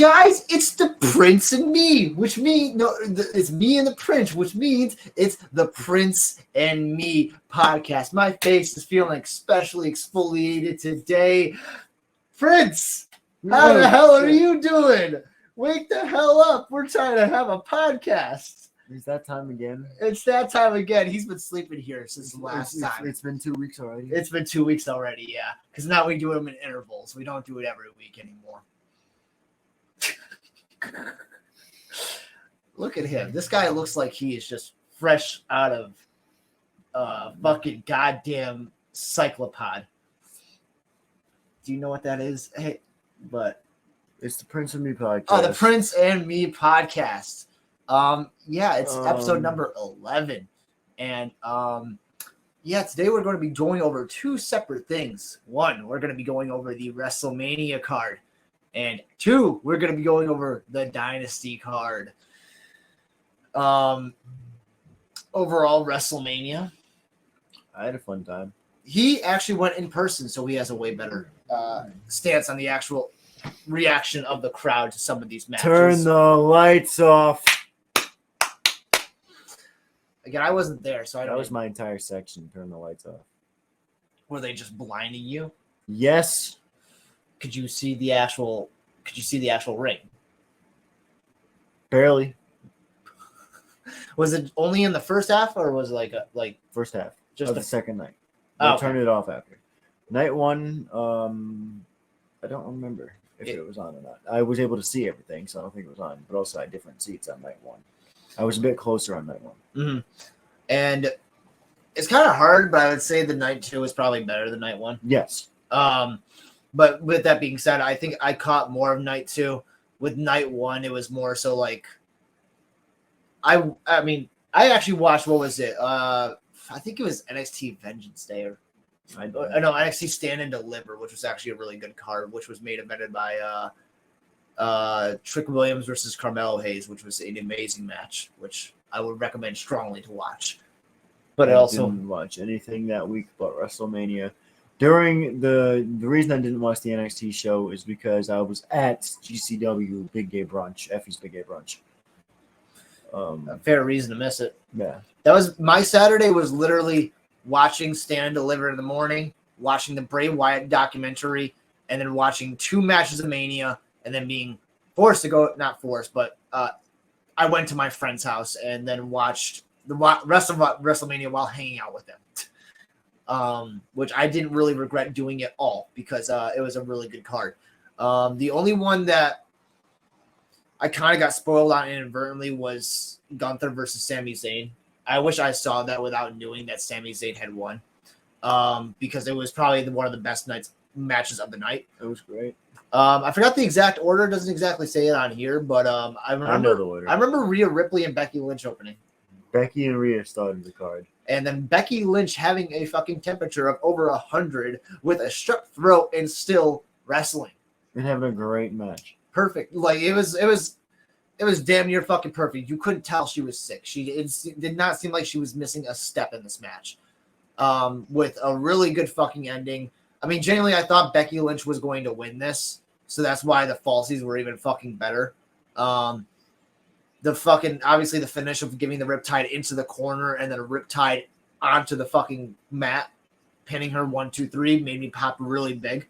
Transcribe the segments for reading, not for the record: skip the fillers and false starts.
guys, it's the Prince and me, which means it's me and the Prince, which means it's the Prince and Me podcast. My face is feeling especially exfoliated today. Prince, how the hell are you doing? Wake the hell up. We're trying to have a podcast. Is that time again? It's that time again. He's been sleeping here since the last time. It's been 2 weeks already. It's been 2 weeks already, yeah. Because now we do them in intervals. We don't do it every week anymore. Look at him. This guy looks like he is just fresh out of fucking goddamn cyclopod. Do you know what that is? Hey, but it's the Prince and Me podcast. Oh, the Prince and Me podcast. Yeah, it's episode number 11. And yeah, today we're going to be going over two separate things. One, we're going to be going over the Wrestlemania card. And two, we're going to be going over the Dynasty card. Overall, Wrestlemania. I had a fun time. He actually went in person, so he has a way better stance on the actual reaction of the crowd to some of these matches. Turn the lights off. Again, I wasn't there, so I don't. That was my entire section. Turn the lights off. Were they just blinding you? Yes. Could you see the actual ring? Barely. Was it only in the first half, or was it like first half? Just of the second night. I turned it off after. Night one, I don't remember if it was on or not. I was able to see everything, so I don't think it was on. But also I had different seats on night one. I was a bit closer on night one. Mm-hmm. And it's kind of hard, but I would say the night two is probably better than night one. Yes. But with that being said, I think I caught more of night two. With night one, it was more so like I mean, I actually watched, what was it? I think it was NXT Vengeance Day, or I know NXT Stand and Deliver, which was actually a really good card, which was made evented by Trick Williams versus Carmelo Hayes, which was an amazing match, which I would recommend strongly to watch. But I also didn't watch anything that week but WrestleMania. During the reason I didn't watch the NXT show is because I was at GCW Big Gay Brunch, Effie's Big Gay Brunch. A fair reason to miss it. Yeah. That was my Saturday, was literally watching Stand and Deliver in the morning, watching the Bray Wyatt documentary, and then watching two matches of Mania, and then being forced to go, not forced, but I went to my friend's house and then watched the rest of WrestleMania while hanging out with them. Which I didn't really regret doing at all, because it was a really good card. The only one that I kind of got spoiled on inadvertently was Gunther versus Sami Zayn. I wish I saw that without knowing that Sami Zayn had won, because it was probably one of the best matches of the night. It was great. I forgot the exact order. It doesn't exactly say it on here, but I know the order. I remember Rhea Ripley and Becky Lynch opening. Becky and Rhea started the card. And then Becky Lynch having a fucking temperature of over 100 with a strep throat and still wrestling. And having a great match. Perfect. Like it was damn near fucking perfect. You couldn't tell she was sick. It did not seem like she was missing a step in this match. With a really good fucking ending. I mean, genuinely, I thought Becky Lynch was going to win this, so that's why the falsies were even fucking better. The fucking, obviously the finish of giving the Riptide into the corner and then a Riptide onto the fucking mat, pinning her 1, 2, 3, made me pop really big.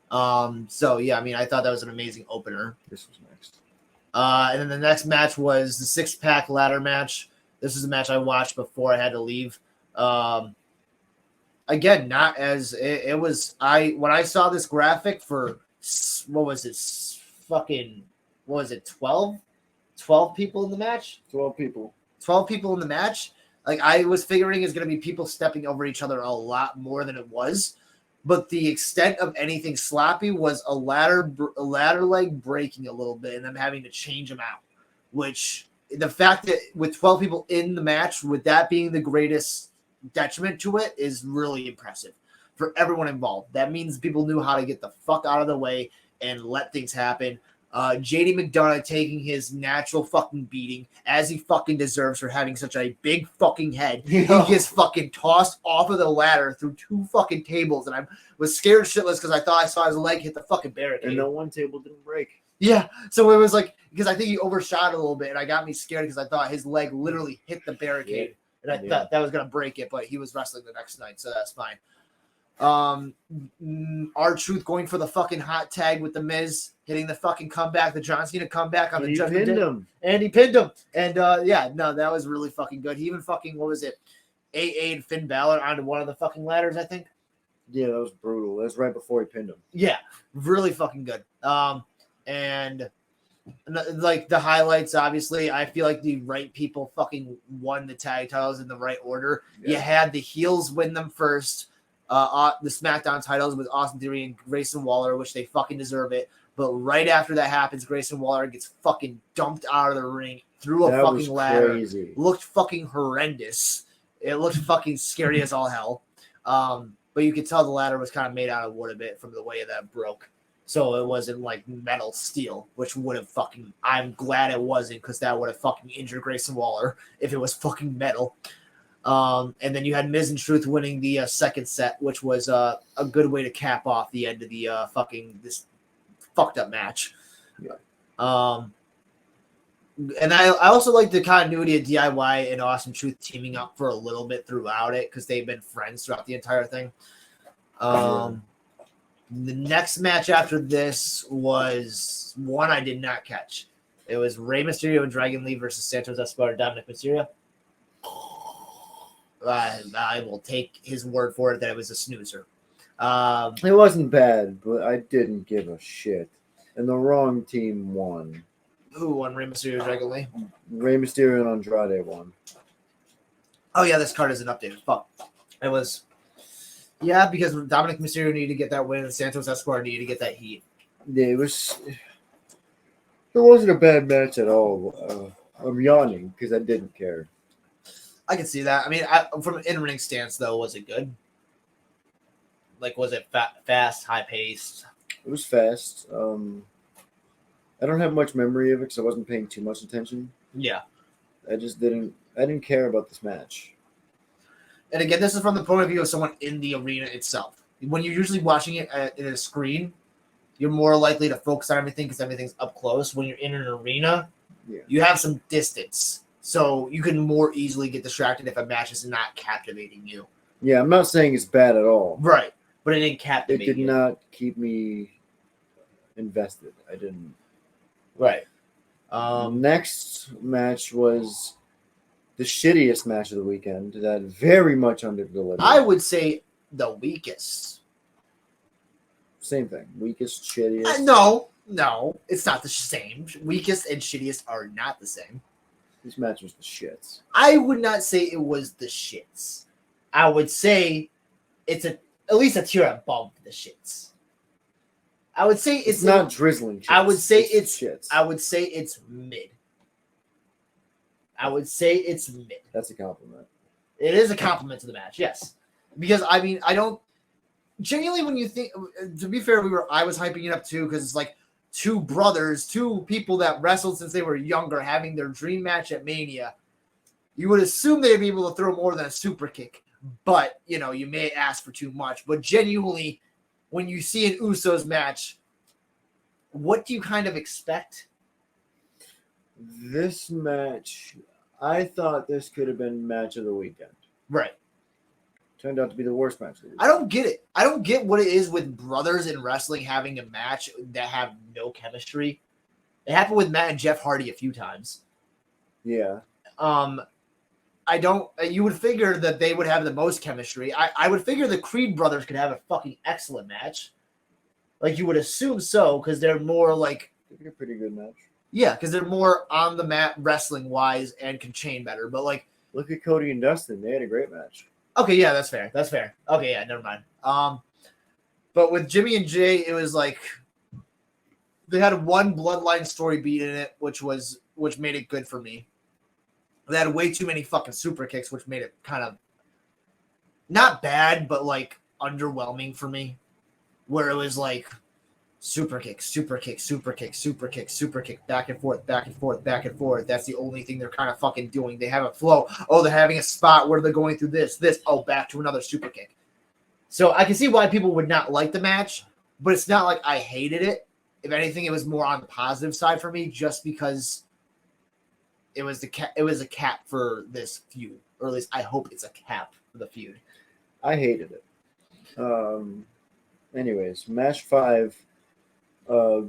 So yeah, I mean, I thought that was an amazing opener. This was next. And then the next match was the 6-pack ladder match. This is a match I watched before I had to leave. Again, not as it was. When I saw this graphic for, what was it? Fucking, what was it? 12 people in the match? 12 people. 12 people in the match? Like, I was figuring it's going to be people stepping over each other a lot more than it was. But the extent of anything sloppy was a ladder leg breaking a little bit and them having to change them out. Which, the fact that with 12 people in the match, with that being the greatest detriment to it, is really impressive for everyone involved. That means people knew how to get the fuck out of the way and let things happen. JD McDonough taking his natural fucking beating, as he fucking deserves for having such a big fucking head. He gets fucking tossed off of the ladder through 2 fucking tables, and I was scared shitless because I thought I saw his leg hit the fucking barricade. And no one table didn't break. Yeah, so it was like because I think he overshot a little bit, and I got me scared because I thought his leg literally hit the barricade, and I thought that was gonna break it, but he was wrestling the next night, so that's fine. R-Truth going for the fucking hot tag with the Miz, hitting the fucking comeback, the John Cena comeback on the Judgment Day, and he pinned him, and that was really fucking good. He even fucking what was it, AA'd Finn Balor onto one of the fucking ladders, I think. Yeah, that was brutal. That was right before he pinned him. Yeah, really fucking good. And like the highlights, obviously, I feel like the right people fucking won the tag titles in the right order. Yeah. You had the heels win them first. The SmackDown titles with Austin Theory and Grayson Waller, which they fucking deserve it. But right after that happens, Grayson Waller gets fucking dumped out of the ring through a fucking ladder. Crazy. Looked fucking horrendous. It looked fucking scary as all hell. But you could tell the ladder was kind of made out of wood a bit from the way that broke. So it wasn't like metal steel, which would have fucking, I'm glad it wasn't because that would have fucking injured Grayson Waller if it was fucking metal. And then you had Miz and Truth winning the second set, which was a good way to cap off the end of the this fucked up match. Yeah. And I also like the continuity of DIY and Awesome Truth teaming up for a little bit throughout it because they've been friends throughout the entire thing. The next match after this was one I did not catch. It was Rey Mysterio and Dragon Lee versus Santos Escobar and Dominic Mysterio. I will take his word for it that it was a snoozer. It wasn't bad, but I didn't give a shit. And the wrong team won. Who won? Rey Mysterio and Dragon Lee? Rey Mysterio and Andrade won. Oh, yeah, this card isn't updated. Fuck. It was... Yeah, because Dominic Mysterio needed to get that win and Santos Escobar needed to get that heat. Yeah, it wasn't a bad match at all. I'm yawning because I didn't care. I can see that. I mean, from an in-ring stance, though, was it good? Like, was it fast, high-paced? It was fast. I don't have much memory of it because I wasn't paying too much attention. Yeah. I didn't care about this match. And again, this is from the point of view of someone in the arena itself. When you're usually watching it in a screen, you're more likely to focus on everything because everything's up close. When you're in an arena, you have some distance. So you can more easily get distracted if a match is not captivating you. Yeah, I'm not saying it's bad at all. Right. But it didn't captivate you. It did not keep me invested. I didn't. Right. Next match was the shittiest match of the weekend. That very much under-delivered. I would say the weakest. Same thing. Weakest, shittiest. No, it's not the same. Weakest and shittiest are not the same. This match was the shits. I would not say it was the shits. I would say it's at least a tier above the shits. I would say it's not drizzling shits. I would say it's shits. I would say it's mid. I would say it's mid. That's a compliment. It is a compliment to the match, yes. Because I mean, I don't genuinely when you think. To be fair, I was hyping it up too because it's like two brothers, two people that wrestled since they were younger, having their dream match at Mania. You would assume they'd be able to throw more than a super kick, but you may ask for too much. But genuinely, when you see an Usos match, what do you kind of expect? This match, I thought this could have been match of the weekend. Right. Turned out to be the worst match of the weekend. I don't get it. I don't get what it is with brothers in wrestling having a match that have no chemistry. It happened with Matt and Jeff Hardy a few times. Yeah. I don't. You would figure that they would have the most chemistry. I would figure the Creed brothers could have a fucking excellent match. Like you would assume so because they're more like. They're a pretty good match. Yeah, because they're more on the mat wrestling wise and can chain better. But like, look at Cody and Dustin; they had a great match. Okay, yeah, that's fair. That's fair. Okay, yeah, never mind. But with Jimmy and Jay, it was like they had one bloodline story beat in it, which made it good for me. They had way too many fucking super kicks, which made it kind of not bad, but like underwhelming for me. Where it was like super kick, super kick, super kick, super kick, super kick, back and forth, back and forth, back and forth. That's the only thing they're kind of fucking doing. They have a flow. Oh, they're having a spot where they're going through this. Oh, back to another super kick. So I can see why people would not like the match, but it's not like I hated it. if anything, it was more on the positive side for me, just because it was a cap for this feud, or at least I hope it's a cap for the feud. I hated it. Anyways, match 5.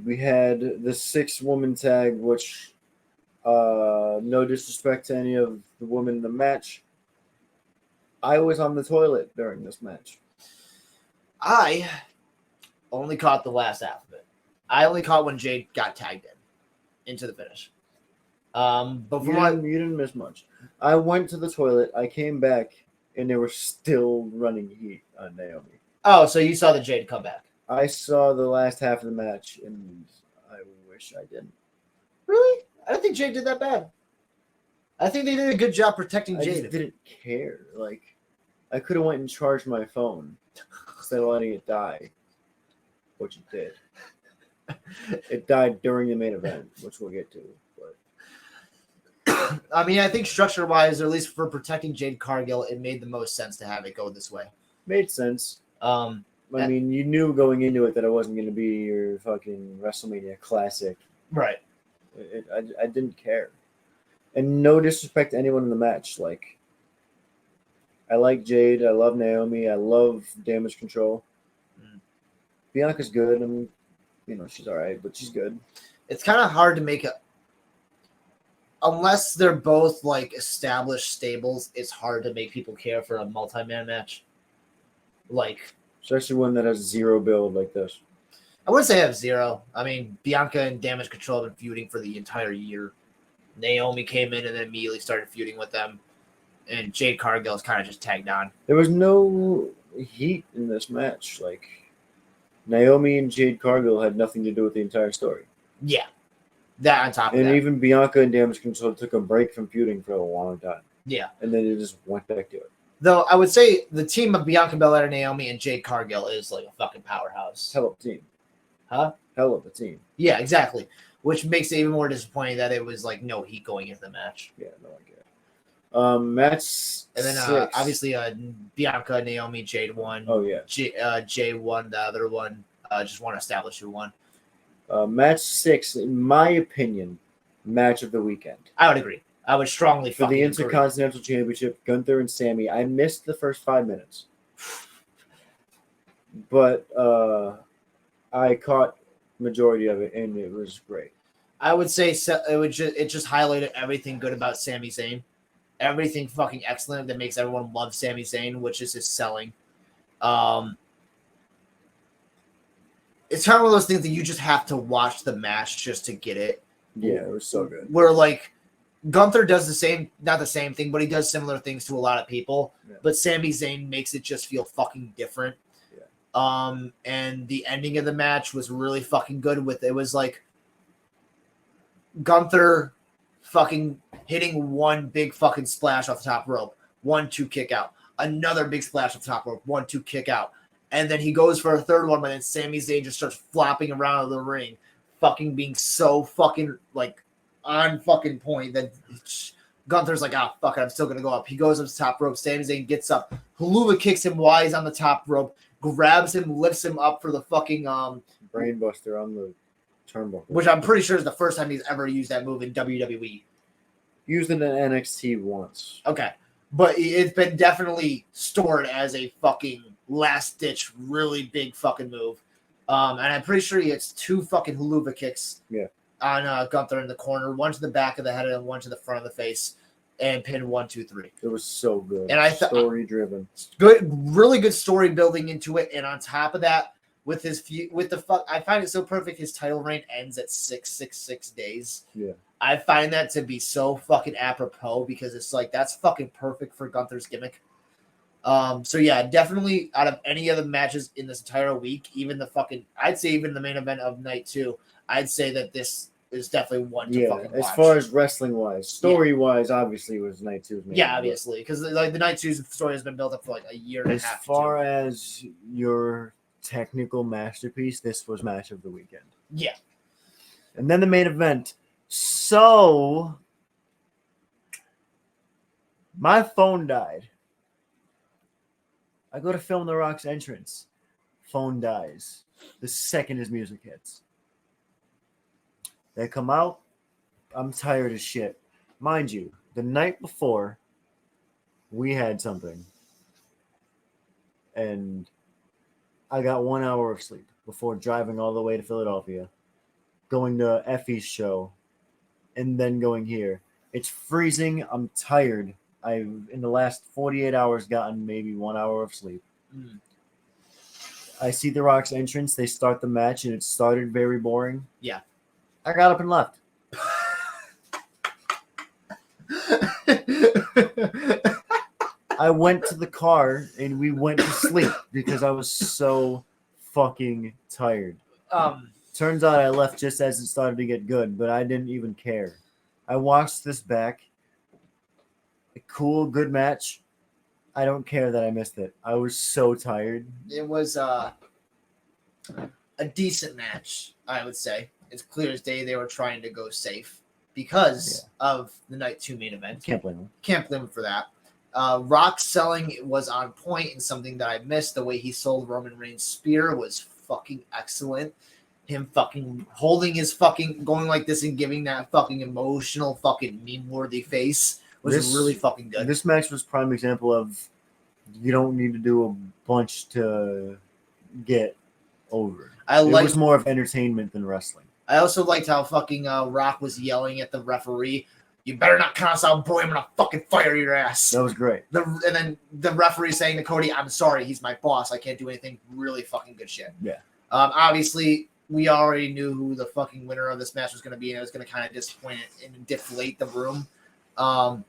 We had the 6-woman tag, which, no disrespect to any of the women in the match, I was on the toilet during this match. I only caught the last half of it. I only caught when Jade got tagged into the finish. But from You didn't miss much. I went to the toilet. I came back, and they were still running heat on Naomi. Oh, so you saw the Jade come back? I saw the last half of the match, and I wish I didn't. Really? I don't think Jade did that bad. I think they did a good job protecting Jade. I just didn't care. Like, I could have went and charged my phone instead of letting it die, which it did. It died during the main event, which we'll get to. But I mean, I think structure-wise, or at least for protecting Jade Cargill, it made the most sense to have it go this way. Made sense. I mean, you knew going into it that it wasn't going to be your fucking WrestleMania classic. Right. I didn't care. And no disrespect to anyone in the match. Like, I like Jade. I love Naomi. I love Damage Control. Bianca's good. I mean, she's all right, but she's good. It's kind of hard to make it. Unless they're both, like, established stables, it's hard to make people care for a multi-man match. Like, especially one that has 0 build like this. I wouldn't say I have 0. I mean, Bianca and Damage Control have been feuding for the entire year. Naomi came in and then immediately started feuding with them. And Jade Cargill is kind of just tagged on. There was no heat in this match. Like, Naomi and Jade Cargill had nothing to do with the entire story. Yeah. That on top of and that. even Bianca and Damage Control took a break from feuding for a long time. Yeah. And then it just went back to it. Though I would say the team of Bianca Belair, Naomi, and Jade Cargill is like a fucking powerhouse. Hell of a team. Huh? Hell of a team. Yeah, exactly. Which makes it even more disappointing that it was like no heat going into the match. Yeah, no idea. Match and then 6. obviously Bianca, Naomi, Jade won. Oh yeah. Jade won. The other one just want to establish who won. Match 6, in my opinion, match of the weekend. I would agree. I would strongly for the Intercontinental Championship, Gunther and Sammy. I missed the first 5 minutes, but I caught majority of it, and it was great. I would say it just highlighted everything good about Sami Zayn, everything fucking excellent that makes everyone love Sami Zayn, which is his selling. It's kind of one of those things that you just have to watch the match just to get it. Yeah, it was so good. Where like Gunther does not the same thing, but he does similar things to a lot of people. Yeah. But Sami Zayn makes it just feel fucking different. Yeah. And the ending of the match was really fucking good. It was like Gunther fucking hitting one big fucking splash off the top rope, 1-2 kick out, another big splash off the top rope, 1-2 kick out, and then he goes for a third one, but then Sami Zayn just starts flopping around the ring, fucking being so fucking like on fucking point that Gunther's like, fuck it, I'm still gonna go up. He goes up to the top rope. Sami Zayn gets up, Helluva kicks him while he's on the top rope, grabs him, lifts him up for the fucking brainbuster on the turnbuckle, which I'm pretty sure is the first time he's ever used that move in WWE. Used it in NXT once. Okay, but it's been definitely stored as a fucking last ditch, really big fucking move. And I'm pretty sure he hits 2 fucking Helluva kicks. Yeah. On Gunther in the corner, one to the back of the head and one to the front of the face, and pin 1, 2, 3. It was so good. And story driven. Good, really good story building into it. And on top of that, with I find it so perfect. His title reign ends at 666 days. Yeah. I find that to be so fucking apropos because it's like that's fucking perfect for Gunther's gimmick. So yeah, definitely out of any of the matches in this entire week, I'd say even the main event of night 2, I'd say that this is definitely one to fucking watch. As far as wrestling wise, story wise, obviously was night 2's main event. Obviously, because like the night 2's story has been built up for like a year and a half. As far as your technical masterpiece, this was match of the weekend. Yeah. And then the main event. So my phone died. I go to film The Rock's entrance. Phone dies the second his music hits. They come out. I'm tired as shit. Mind you, the night before, we had something. And I got 1 hour of sleep before driving all the way to Philadelphia, going to Effie's show, and then going here. It's freezing. I'm tired. I've, in the last 48 hours, gotten maybe 1 hour of sleep. I see The Rock's entrance. They start the match, and it started very boring. Yeah. I got up and left. I went to the car, and we went to sleep because I was so fucking tired. Turns out I left just as it started to get good, but I didn't even care. I watched this back. A cool, good match. I don't care that I missed it. I was so tired. It was a decent match, I would say. It's clear as day they were trying to go safe because of the night 2 main event. Can't blame them. Can't blame him for that. Rock selling was on point, and something that I missed. The way he sold Roman Reigns' spear was fucking excellent. Him fucking holding his fucking, going like this and giving that fucking emotional fucking meme-worthy face was really fucking good. This match was prime example of you don't need to do a bunch to get over. It was more of entertainment than wrestling. I also liked how fucking Rock was yelling at the referee, "You better not count us out, boy. I'm gonna fucking fire your ass." That was great. And then the referee saying to Cody, "I'm sorry, he's my boss. I can't do anything." Really fucking good shit. Yeah. Obviously, we already knew who the fucking winner of this match was going to be, and it was going to kind of disappoint and deflate the room. Roman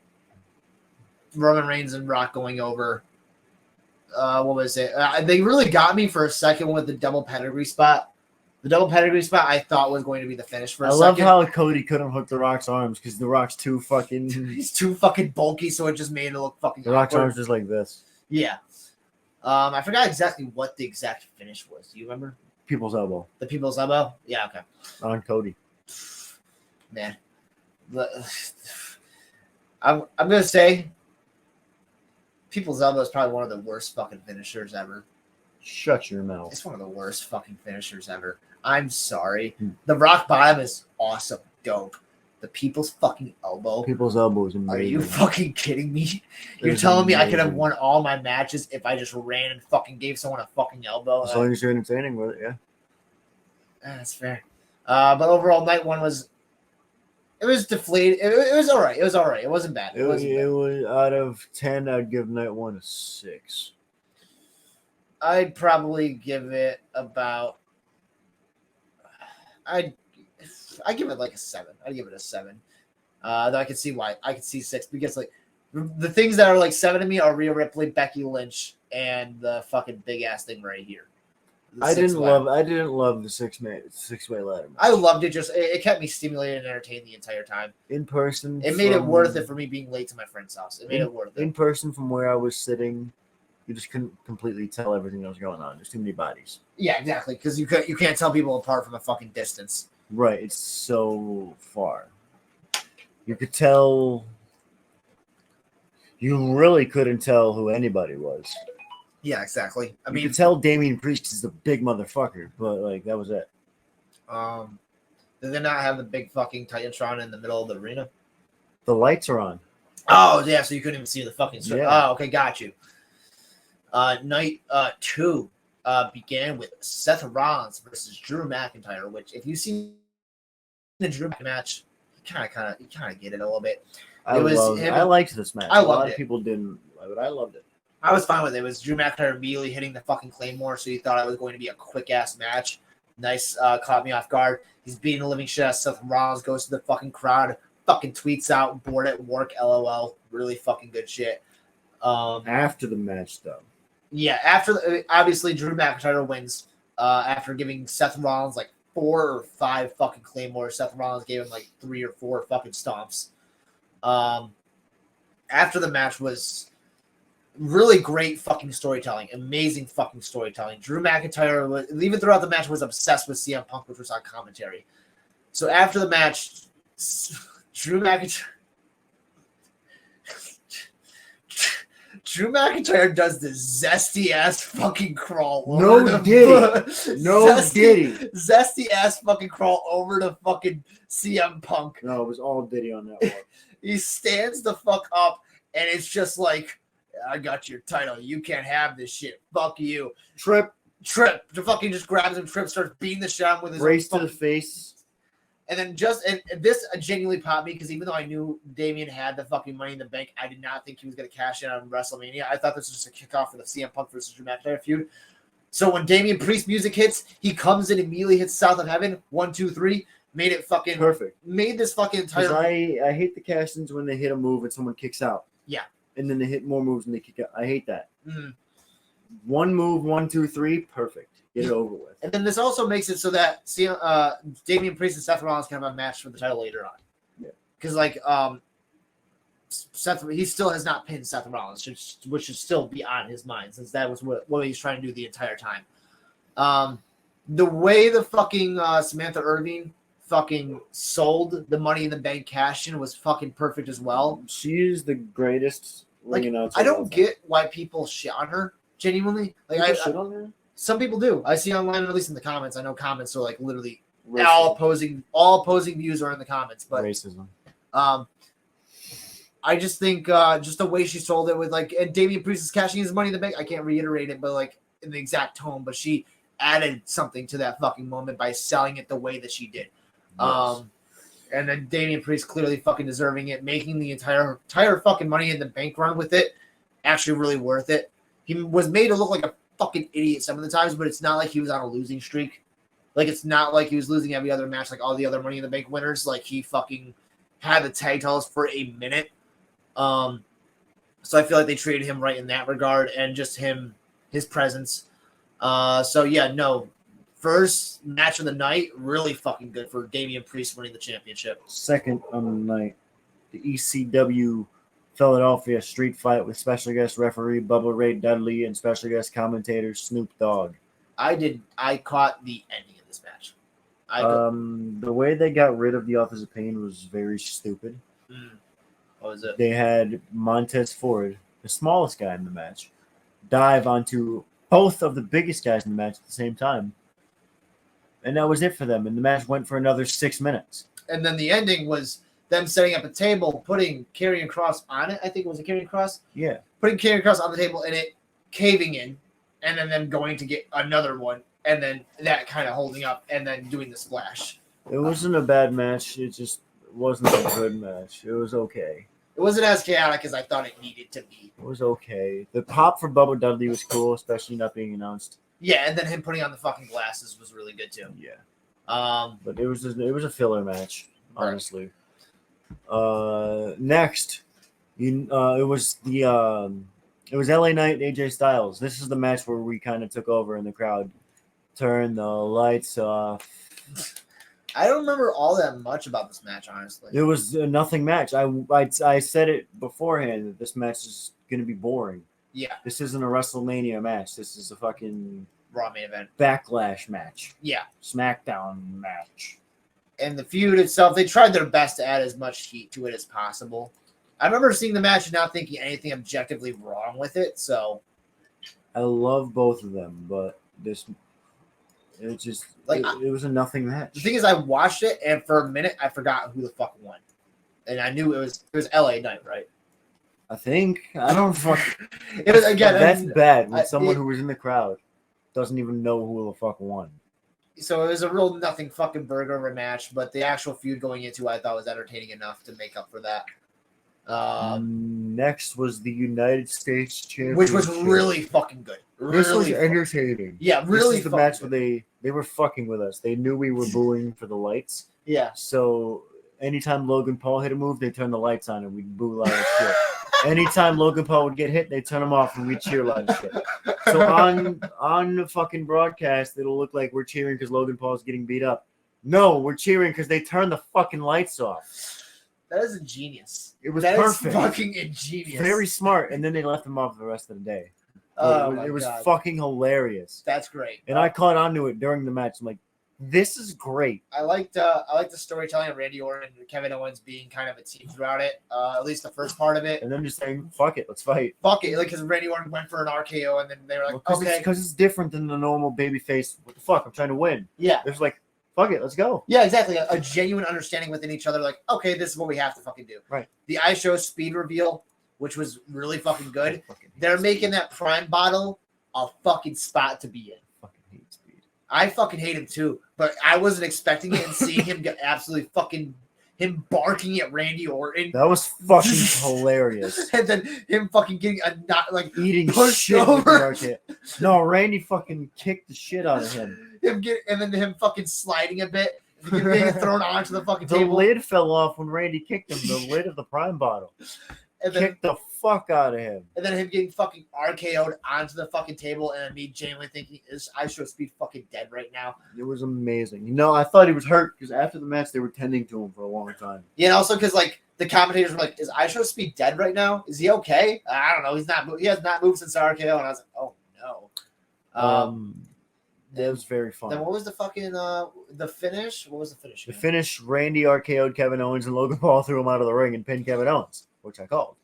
Reigns and Rock going over. What was it? They really got me for a second with the double pedigree spot. The double pedigree spot I thought was going to be the finish for a second. I love how Cody couldn't hook The Rock's arms because The Rock's too fucking... He's too fucking bulky, so it just made it look fucking The Rock's arms just like this. Yeah. I forgot exactly what the exact finish was. Do you remember? People's elbow. The people's elbow? Yeah, okay. On Cody. Man. I'm going to say people's elbow is probably one of the worst fucking finishers ever. Shut your mouth. It's one of the worst fucking finishers ever. I'm sorry. The rock bottom is awesome. Dope. The people's fucking elbow. People's elbow is amazing. Are you fucking kidding me? You're telling me I could have won all my matches if I just ran and fucking gave someone a fucking elbow? As long as you're entertaining with it, yeah. That's fair. But overall, night one was... It was deflated. It was all right. It was all right. It wasn't bad. It was out of 10, I'd give night one a 6. I'd probably give it about... I'd give it like a 7. I'd give it a 7. Though I could see why. I could see 6 because like the things that are like 7 to me are Rhea Ripley, Becky Lynch, and the fucking big ass thing right here. I didn't love the six-way ladder match. I loved it. Just it kept me stimulated and entertained the entire time. In person, it made it worth it for me being late to my friend's house. It made it worth it. In person, from where I was sitting, you just couldn't completely tell everything that was going on. There's too many bodies. Yeah, exactly. Because you can't tell people apart from a fucking distance. Right. It's so far. You could tell. You really couldn't tell who anybody was. Yeah, exactly. I mean, you could tell Damian Priest is a big motherfucker, but like that was it. Did they not have the big fucking Titantron in the middle of the arena? The lights are on. Oh yeah, so you couldn't even see the fucking. Yeah. Oh, okay, got you. Night 2 began with Seth Rollins versus Drew McIntyre, which if you see the Drew match, you kind of get it a little bit. I liked this match. A lot of people didn't, but I loved it. I was fine with it. It was Drew McIntyre immediately hitting the fucking Claymore, so you thought it was going to be a quick-ass match. Nice, caught me off guard. He's beating the living shit out of Seth Rollins, goes to the fucking crowd, fucking tweets out, bored at work, LOL. Really fucking good shit. After the match, though. Yeah, obviously Drew McIntyre wins after giving Seth Rollins like 4 or 5 fucking Claymores. Seth Rollins gave him like 3 or 4 fucking stomps. After the match was... really great fucking storytelling. Amazing fucking storytelling. Drew McIntyre, even throughout the match, was obsessed with CM Punk, which was on commentary. So after the match, Drew Drew McIntyre does the zesty ass fucking crawl. No diddy. No diddy. Zesty ass fucking crawl over to fucking CM Punk. No, it was all Diddy on that one. He stands the fuck up, and it's just like, I got your title. You can't have this shit. Fuck you. Trip. The fucking just grabs him. Trip starts beating the shit out with his race to the face. And then and this genuinely popped me because even though I knew Damian had the fucking Money in the Bank, I did not think he was going to cash in on WrestleMania. I thought this was just a kickoff for the CM Punk versus Drew McIntyre feud. So when Damian Priest music hits, he comes in immediately, hits South of Heaven, 1, 2, 3, made it fucking perfect. Made this fucking entire. I hate the cash-ins when they hit a move and someone kicks out. Yeah. And then they hit more moves and they kick out. I hate that. Mm-hmm. One move, 1, 2, 3, perfect. Get it over with. And then this also makes it so that Damian Priest and Seth Rollins can have a match for the title later on. Yeah. Because Seth, he still has not pinned Seth Rollins, which should still be on his mind since that was what he's trying to do the entire time. The way the fucking Samantha Irving fucking sold the Money in the Bank cash in was fucking perfect as well. She is the greatest ring announcer. I don't get why people shit on her. Genuinely, shit on her. Some people do. I see online, at least in the comments. I know comments are like literally all opposing views are in the comments. But racism. I just think just the way she sold it with and Damian Priest is cashing his Money in the Bank. I can't reiterate it, but in the exact tone. But she added something to that fucking moment by selling it the way that she did. Yes. And then Damian Priest clearly fucking deserving it, making the entire fucking Money in the Bank run with it actually really worth it. He was made to look like a fucking idiot some of the times, but it's not like he was on a losing streak. It's not like he was losing every other match like all the other Money in the Bank winners. He fucking had the tag titles for a minute. So I feel like they treated him right in that regard and just his presence. So yeah, no. First match of the night, really fucking good for Damian Priest winning the championship. Second on the night, the ECW Philadelphia Street Fight with special guest referee Bubba Ray Dudley and special guest commentator Snoop Dogg. I caught the ending of this match. The way they got rid of the Authors of Pain was very stupid. What was it? They had Montez Ford, the smallest guy in the match, dive onto both of the biggest guys in the match at the same time. And that was it for them. And the match went for another 6 minutes. And then the ending was them setting up a table, putting Karrion Kross on it. I think it was a Karrion Kross. Yeah. Putting Karrion Kross on the table and it caving in, and then them going to get another one, and then that kind of holding up, and then doing the splash. It wasn't a bad match. It just wasn't a good match. It was okay. It wasn't as chaotic as I thought it needed to be. It was okay. The pop for Bubba Dudley was cool, especially not being announced. Yeah, and then him putting on the fucking glasses was really good too. Yeah. But it was a filler match, honestly. Next, it was LA Knight and AJ Styles. This is the match where we kind of took over in the crowd. Turn the lights off. I don't remember all that much about this match, honestly. It was a nothing match. I said it beforehand that this match is going to be boring. Yeah. This isn't a WrestleMania match. This is a fucking Raw main event. Backlash match. Yeah. SmackDown match. And the feud itself, they tried their best to add as much heat to it as possible. I remember seeing the match and not thinking anything objectively wrong with it, so. I love both of them, but it was a nothing match. The thing is, I watched it, and for a minute, I forgot who the fuck won. And I knew it was LA Knight, right? I think. I don't fuck. It was, again, that's bad when someone who was in the crowd doesn't even know who the fuck won. So it was a real nothing fucking burger of a match, but the actual feud going into it, I thought was entertaining enough to make up for that. Next was the United States Championship, which was really fucking good. This was entertaining. Yeah, really. This is the match where they were fucking with us. They knew we were booing for the lights. Yeah. So anytime Logan Paul hit a move, they turn the lights on and we'd boo loud as shit. Anytime Logan Paul would get hit, they turn them off and we cheer loud as shit. So on the fucking broadcast, it'll look like we're cheering because Logan Paul's getting beat up. No, we're cheering because they turned the fucking lights off. That is ingenious. It was perfect. Is fucking ingenious. Very smart. And then they left them off the rest of the day. Oh, it was fucking hilarious. That's great. And I caught on to it during the match. I'm like, this is great. I liked the storytelling of Randy Orton and Kevin Owens being kind of a team throughout it. At least the first part of it. And then just saying, fuck it, let's fight. Fuck it, like because Randy Orton went for an RKO and then they were like, okay, Because it's different than the normal babyface. What the fuck? I'm trying to win. yeah. There's like, fuck it, let's go. Yeah, exactly. A genuine understanding within each other, like, okay, this is what we have to fucking do. Right. The iShow speed reveal, which was really fucking good. They're making that Prime bottle a fucking spot to be in. Fucking hate Speed. I fucking hate him too, but I wasn't expecting it and seeing him get absolutely fucking him barking at Randy Orton. That was fucking hilarious. And then him fucking getting a not like Eating pushed shit with the over. arcade. No, Randy fucking kicked the shit out of him. And then him fucking sliding a bit, getting thrown onto the fucking The table. lid fell off when Randy kicked him. The lid of the Prime bottle. And then Kicked the fuck out of him. And then him getting fucking RKO'd onto the fucking table, and me genuinely thinking, is iShow Speed fucking dead right now? It was amazing. You know, I thought he was hurt because after the match they were tending to him for a long time. Yeah, and also because like the commentators were like, "Is iShow Speed dead right now? Is he okay?" I don't know. He's not. He has not moved since the RKO, and I was like, "Oh no." That was very fun. Then what was the fucking the finish? What was the finish? The man? finish, Randy RKO'd Kevin Owens and Logan Paul threw him out of the ring and pinned Kevin Owens, which I called.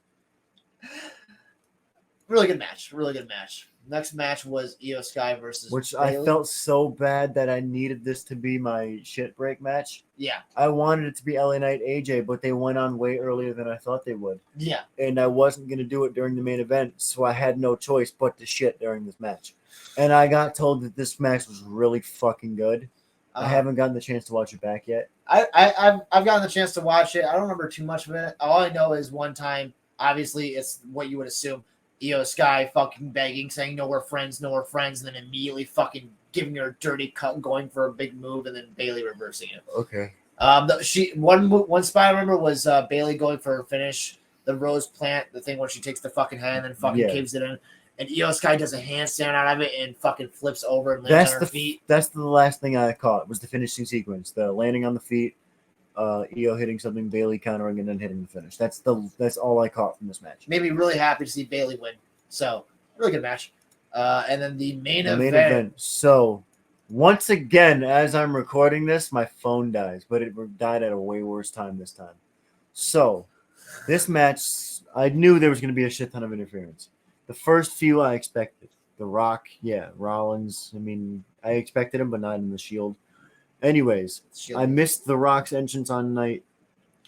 Really good match. Really good match. Next match was Io Sky versus Which Bayley. I felt so bad that I needed this to be my shit break match. Yeah. I wanted it to be LA Knight AJ, but they went on way earlier than I thought they would. Yeah. And I wasn't going to do it during the main event, so I had no choice but to shit during this match. And I got told that this match was really fucking good. I haven't gotten the chance to watch it back yet. I've gotten the chance to watch it. I don't remember too much of it. All I know is one time, obviously, it's what you would assume. Io Sky fucking begging, saying no, we're friends, and then immediately fucking giving her a dirty cut, going for a big move, and then Bayley reversing it. Okay. One spot I remember was Bayley going for her finish, the rose plant, the thing where she takes the fucking hand and then fucking caves it in, and Io Sky does a handstand out of it and fucking flips over and lands on her feet. That's the last thing I caught was the finishing sequence, the landing on the feet, Io hitting something, Bayley countering, and then hitting the finish. That's all I caught from this match. Made me really happy to see Bayley win. So really good match. And then the main event. So once again, as I'm recording this, my phone dies, but it died at a way worse time this time. So this match, I knew there was going to be a shit ton of interference. The first few I expected. The Rock, Rollins. I mean, I expected him, but not in the Shield. Anyways, I missed The Rock's entrance on night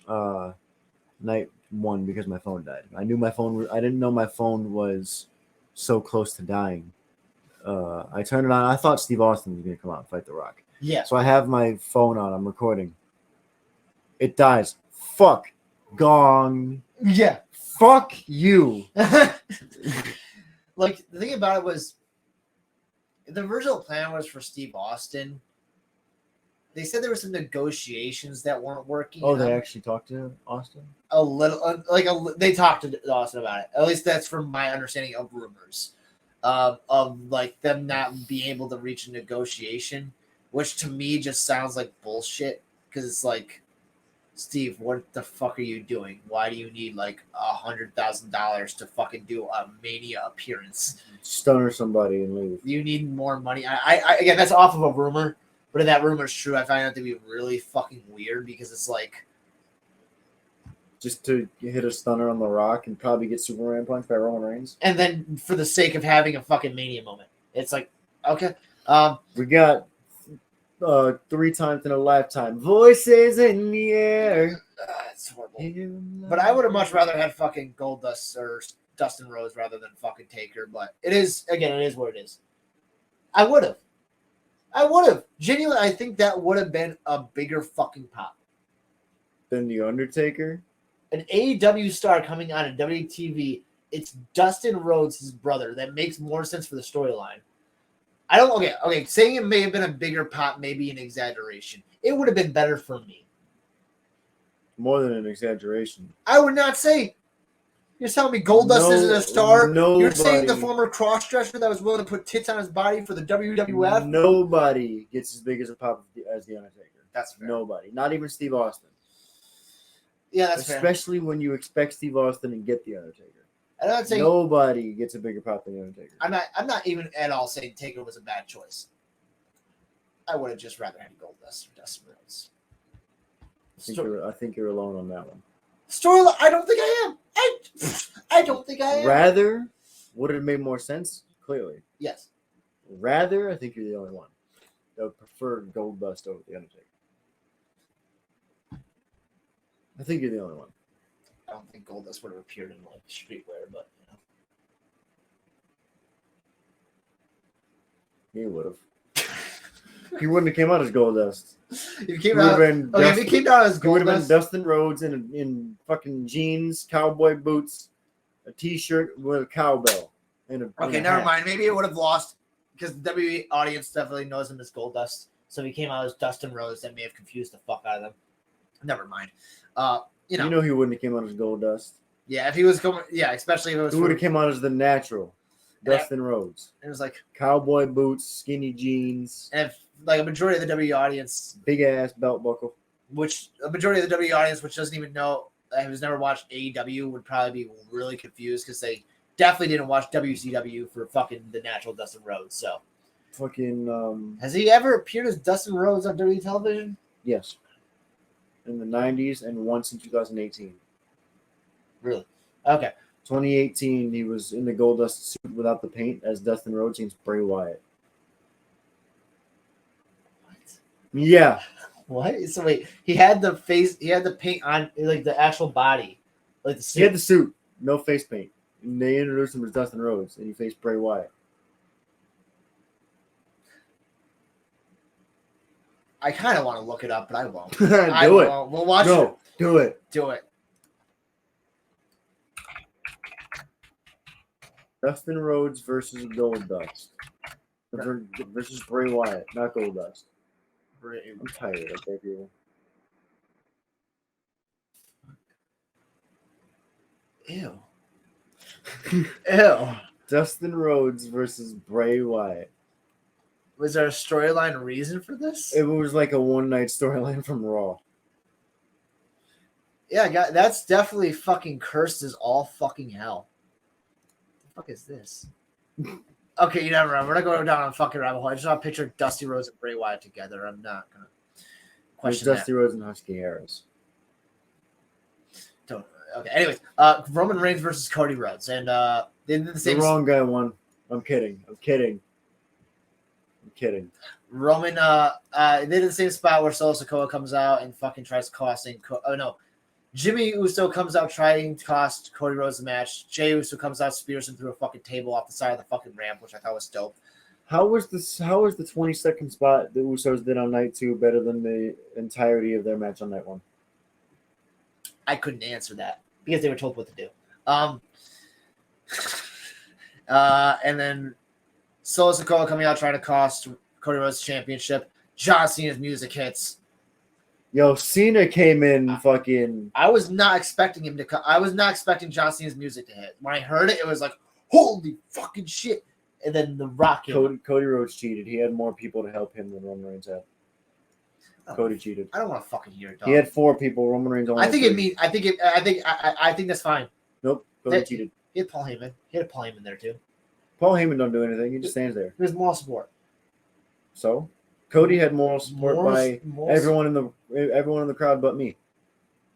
one because my phone died. I didn't know my phone was so close to dying. I turned it on. I thought Steve Austin was going to come out and fight The Rock. Yeah. So I have my phone on. I'm recording. It dies. Fuck. Gong. Yeah. Fuck you. Like, the thing about it was, the original plan was for Steve Austin. They said there were some negotiations that weren't working. Oh, they actually talked to Austin? A little, they talked to Austin about it. At least that's from my understanding of rumors. Of like them not being able to reach a negotiation, which to me just sounds like bullshit. Because it's like, Steve, what the fuck are you doing? Why do you need like $100,000 to fucking do a Mania appearance? Stunner somebody and leave. You need more money. I again, that's off of a rumor, but if that rumor is true, I find that to be really fucking weird because it's like, just to hit a stunner on The Rock and probably get Superman punched by Roman Reigns. and then for the sake of having a fucking Mania moment, it's like, okay, We got 3 times in a lifetime. Voices in the air. it's horrible. But I would have much rather had fucking Goldust or Dustin Rhodes rather than fucking Taker. But it is what it is. I would have. Genuinely, I think that would have been a bigger fucking pop. Then The Undertaker. An AEW star coming on a WTV. It's Dustin Rhodes, his brother. That makes more sense for the storyline. Okay. Saying it may have been a bigger pop, maybe an exaggeration. It would have been better for me. More than an exaggeration. I would not say. You're telling me Goldust isn't a star? You're saying the former cross-dresser that was willing to put tits on his body for the WWF? Nobody gets as big as a pop as The Undertaker. That's fair. Nobody. Not even Steve Austin. Yeah, that's fair. Especially when you expect Steve Austin and get The Undertaker. I'm not saying Nobody gets a bigger pop than The Undertaker. I'm not even at all saying Taker was a bad choice. I would have just rather had Goldust or Dustin Rhodes. I think you're alone on that one. Storyline. I don't think I am. I don't think I am. Rather would have made more sense. Clearly, Yes. Rather, I think you're the only one that would prefer Goldust over the Undertaker. I think you're the only one. I don't think Goldust would have appeared in like streetwear, but you know. He would have. He wouldn't have came out as Goldust. If he came out, if he came out as Goldust, he would have been Goldust, Dustin Rhodes in fucking jeans, cowboy boots, a t-shirt with a cowbell, and a okay, never mind. Maybe it would have lost because the WWE audience definitely knows him as Goldust. So if he came out as Dustin Rhodes, that may have confused the fuck out of them. Never mind. You know he wouldn't have came out as Goldust. Yeah, if he was going, yeah, especially if it was. He would have came out as the natural Dustin Rhodes. It was like cowboy boots, skinny jeans, and if, like a majority of the WWE audience, big ass belt buckle. Which a majority of the WWE audience, which doesn't even know, has never watched AEW, would probably be really confused because they definitely didn't watch WCW for fucking the natural Dustin Rhodes. So, fucking. Has he ever appeared as Dustin Rhodes on WWE television? Yes. In the 90s and once in 2018. Really? Okay. 2018, he was in the Goldust suit without the paint as Dustin Rhodes against Bray Wyatt. What? Yeah. What? So wait, he had the paint on like the actual body, like the suit. He had the suit, no face paint. And they introduced him as Dustin Rhodes, and he faced Bray Wyatt. I kind of want to look it up, but I won't. Do it. Won't. We'll watch it. Do it. Do it. Dustin Rhodes versus Goldust. Versus Bray Wyatt, not Goldust. I'm tired. Okay, people. Ew. Ew. Dustin Rhodes versus Bray Wyatt. Was there a storyline reason for this? It was like a one-night storyline from Raw. Yeah, that's definitely fucking cursed as all fucking hell. What the fuck is this? Okay, you never mind. We're not going down on fucking rabbit hole. I just want to picture Dusty Rhodes and Bray Wyatt together. I'm not gonna question Dusty Rhodes and Husky Harris. Okay. Anyways, Roman Reigns versus Cody Rhodes, and they did the same. The wrong guy won. I'm kidding. Roman, they did the same spot where Solo Sikoa comes out and fucking tries costing. Jimmy Uso comes out trying to cost Cody Rhodes the match. Jey Uso comes out, spears him through a fucking table off the side of the fucking ramp, which I thought was dope. How was the 20-second spot the Usos did on night 2 better than the entirety of their match on night 1? I couldn't answer that because they were told what to do. And then Solo Sikoa coming out trying to cost Cody Rhodes championship. John Cena's music hits. Yo, Cena came in fucking. I was not expecting him to. I was not expecting John Cena's music to hit. When I heard it, it was like, holy fucking shit! And then the Rock. Cody Rhodes cheated. He had more people to help him than Roman Reigns had. Cody cheated. I don't want to fucking hear it. Dog. He had 4 people. Roman Reigns only. I think that's fine. Nope. Cody cheated. He had Paul Heyman. He had Paul Heyman there too. Paul Heyman don't do anything. He just stands there. There's moral support. So, Cody had moral support by everyone in the crowd but me.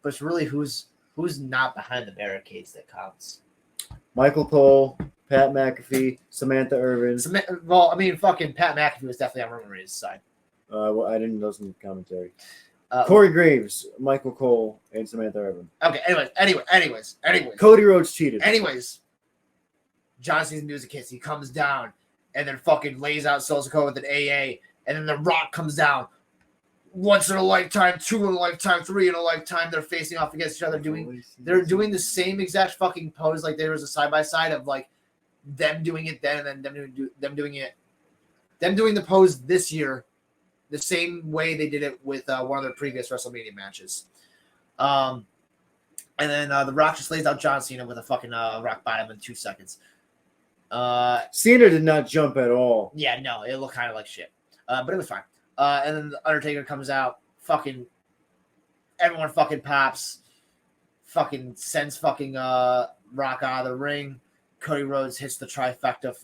But it's really who's not behind the barricades that counts. Michael Cole, Pat McAfee, Samantha Irvin. Fucking Pat McAfee was definitely on Roman Reigns' side. I didn't listen to the commentary. Corey Graves, Michael Cole, and Samantha Irvin. Okay. Anyways. Cody Rhodes cheated. Anyways, John Cena's music hits. He comes down and then fucking lays out Solo Sikoa with an AA, and then the Rock comes down. Once in a lifetime, 2 in a lifetime, 3 in a lifetime. They're facing off against each other. They're doing the same exact fucking pose. Like there was a side by side of like them doing it then, and then them doing the pose this year. The same way they did it with one of their previous WrestleMania matches. And then The Rock just lays out John Cena with a fucking rock bottom in 2 seconds. Cena did not jump at all. Yeah, no, it looked kind of like shit. But it was fine. And then the Undertaker comes out, fucking everyone fucking pops, fucking sends fucking Rock out of the ring. Cody Rhodes hits the trifecta.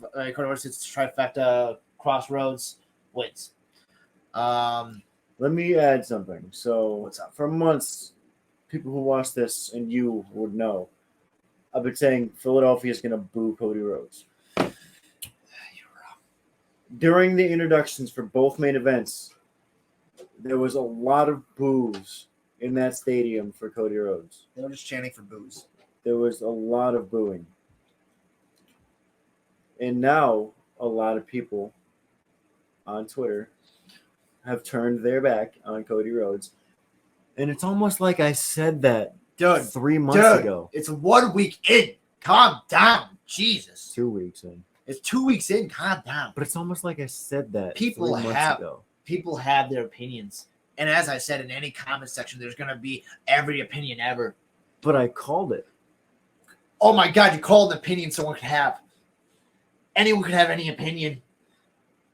Crossroads, wins. Let me add something. So, What's up? for months, people who watch this and you would know, I've been saying Philadelphia is going to boo Cody Rhodes. During the introductions for both main events, there was a lot of boos in that stadium for Cody Rhodes. They were just chanting for boos. There was a lot of booing. And now a lot of people on Twitter have turned their back on Cody Rhodes. And it's almost like I said that 3 months ago. It's 1 week in. Calm down. Jesus. 2 weeks in. It's 2 weeks in. Calm down. But it's almost like I said that People 3 months ago. People have their opinions. And as I said, in any comment section, there's going to be every opinion ever. But I called it. Oh my God, you called an opinion someone could have. Anyone could have any opinion.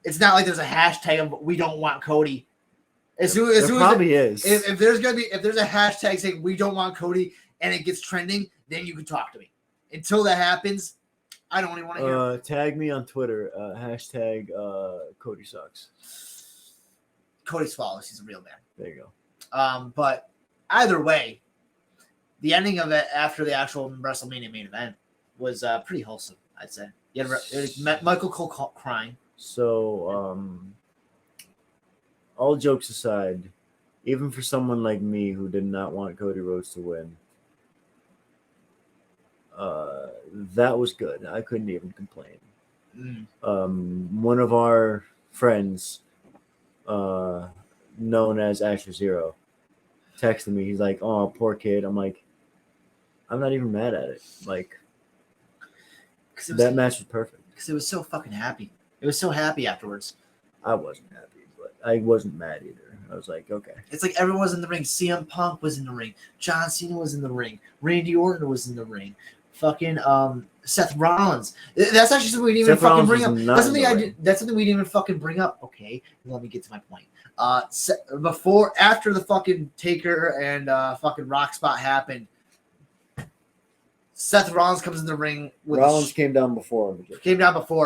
It's not like there's a hashtag of "we don't want Cody." If there's a hashtag saying "we don't want Cody" and it gets trending, then you can talk to me. Until that happens, I don't even want to hear. Tag me on Twitter. Hashtag Cody sucks. Cody's flawless. He's a real man. There you go. But either way, the ending of it after the actual WrestleMania main event was pretty wholesome, I'd say. You had Michael Cole crying. So, all jokes aside, even for someone like me who did not want Cody Rhodes to win, that was good. I couldn't even complain. One of our friends, known as Asher Zero, texted me. He's like, "Oh, poor kid." I'm like, I'm not even mad at it. Like, that match was perfect. Because it was so fucking happy. It was so happy afterwards. I wasn't happy, but I wasn't mad either. I was like, okay. It's like everyone was in the ring. CM Punk was in the ring. John Cena was in the ring. Randy Orton was in the ring. Fucking Seth Rollins. That's actually something we didn't even fucking bring up. That's something we didn't even fucking bring up. Okay, let me get to my point. After the fucking Taker and fucking Rock spot happened, Seth Rollins comes in the ring. Rollins came down before,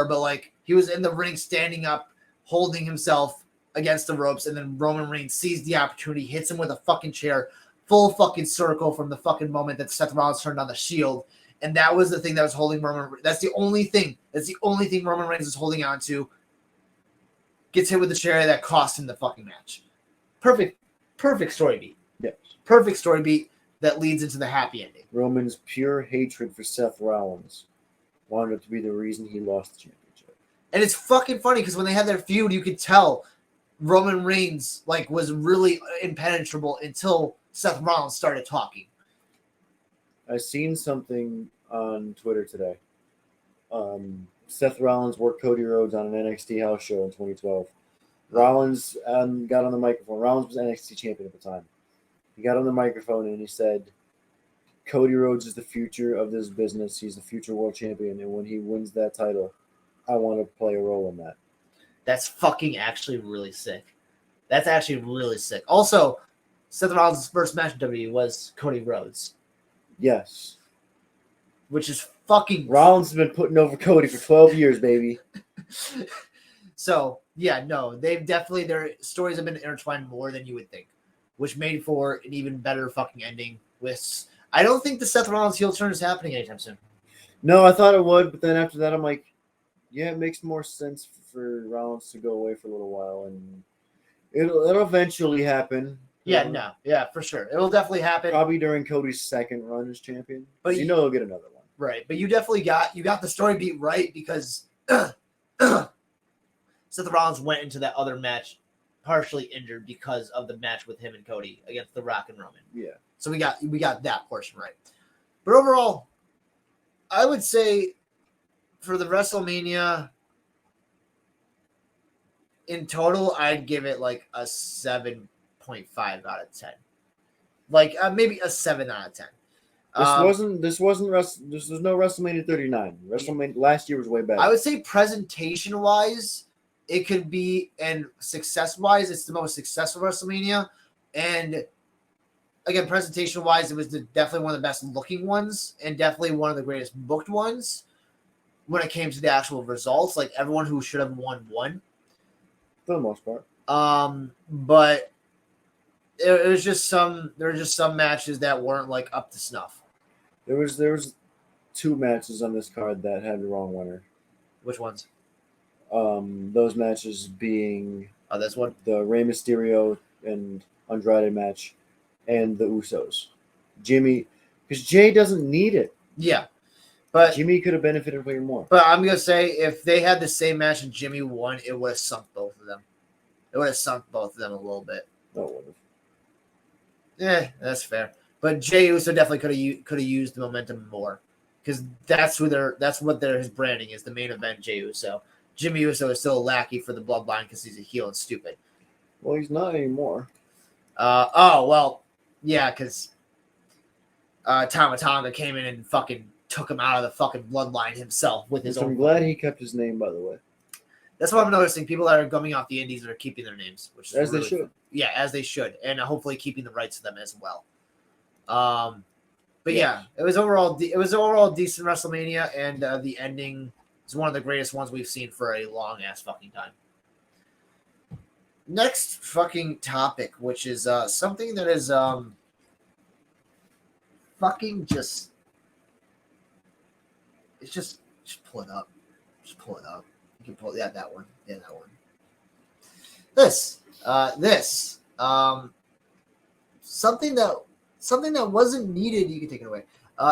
but like he was in the ring, standing up, holding himself against the ropes, and then Roman Reigns sees the opportunity, hits him with a fucking chair, full fucking circle from the fucking moment that Seth Rollins turned on the Shield, and that was the thing that was holding Roman. That's the only thing Roman Reigns is holding on to. Gets hit with the chair that cost him the fucking match. Perfect story beat. Yes. Perfect story beat that leads into the happy ending. Roman's pure hatred for Seth Rollins wound up to be the reason he lost the championship. And it's fucking funny because when they had their feud, you could tell Roman Reigns was really impenetrable until Seth Rollins started talking. I seen something on Twitter today. Seth Rollins worked Cody Rhodes on an NXT house show in 2012. Rollins got on the microphone. Rollins was NXT champion at the time. He got on the microphone and he said, "Cody Rhodes is the future of this business. He's the future world champion. And when he wins that title, I want to play a role in that." That's fucking actually really sick. That's actually really sick. Also, Seth Rollins' first match in WWE was Cody Rhodes. Yes. Which is fucking... Rollins has been putting over Cody for 12 years, baby. So, yeah, no. Their stories have been intertwined more than you would think, which made for an even better fucking ending with... I don't think the Seth Rollins heel turn is happening anytime soon. No, I thought it would, but then after that, I'm like, yeah, it makes more sense for Rollins to go away for a little while, and it'll eventually happen. Yeah, for sure. It will definitely happen. Probably during Cody's second run as champion. But he'll get another one. Right, but you definitely got the story beat right because Seth Rollins went into that other match partially injured because of the match with him and Cody against The Rock and Roman. Yeah. So we got that portion right. But overall, I would say for the WrestleMania in total, I'd give it like a 7.5 out of 10. Like maybe a 7 out of 10. This was no WrestleMania 39. WrestleMania last year was way better. I would say presentation wise, it could be, and success wise, it's the most successful WrestleMania. And again, presentation wise, it was definitely one of the best looking ones, and definitely one of the greatest booked ones. When it came to the actual results, like everyone who should have won. For the most part. But it was just there were just some matches that weren't like up to snuff. There was 2 matches on this card that had the wrong winner. Which ones? Those matches being This one, the Rey Mysterio and Andrade match, and the Usos. Jimmy, because Jay doesn't need it. Yeah, but Jimmy could have benefited way more. But I'm gonna say if they had the same match and Jimmy won, it would have sunk both of them. It would have sunk both of them a little bit. No, it would have. Yeah, that's fair. But Jey Uso definitely could have used the momentum more, because that's what his branding is. The main event, Jey Uso. Jimmy Uso is still a lackey for the bloodline because he's a heel and stupid. Well, he's not anymore. Yeah, because Tama Tonga came in and fucking took him out of the fucking bloodline himself with his own. I'm glad he kept his name, by the way. That's what I'm noticing. People that are coming off the indies are keeping their names, which is as really they should. Fun. Yeah, as they should, and hopefully keeping the rights to them as well. But yeah, it was overall decent WrestleMania, and the ending is one of the greatest ones we've seen for a long ass fucking time. Next fucking topic, which is something that is fucking just pull it up. Just pull it up. You can pull that one. Yeah, that one. Something that wasn't needed. You can take it away.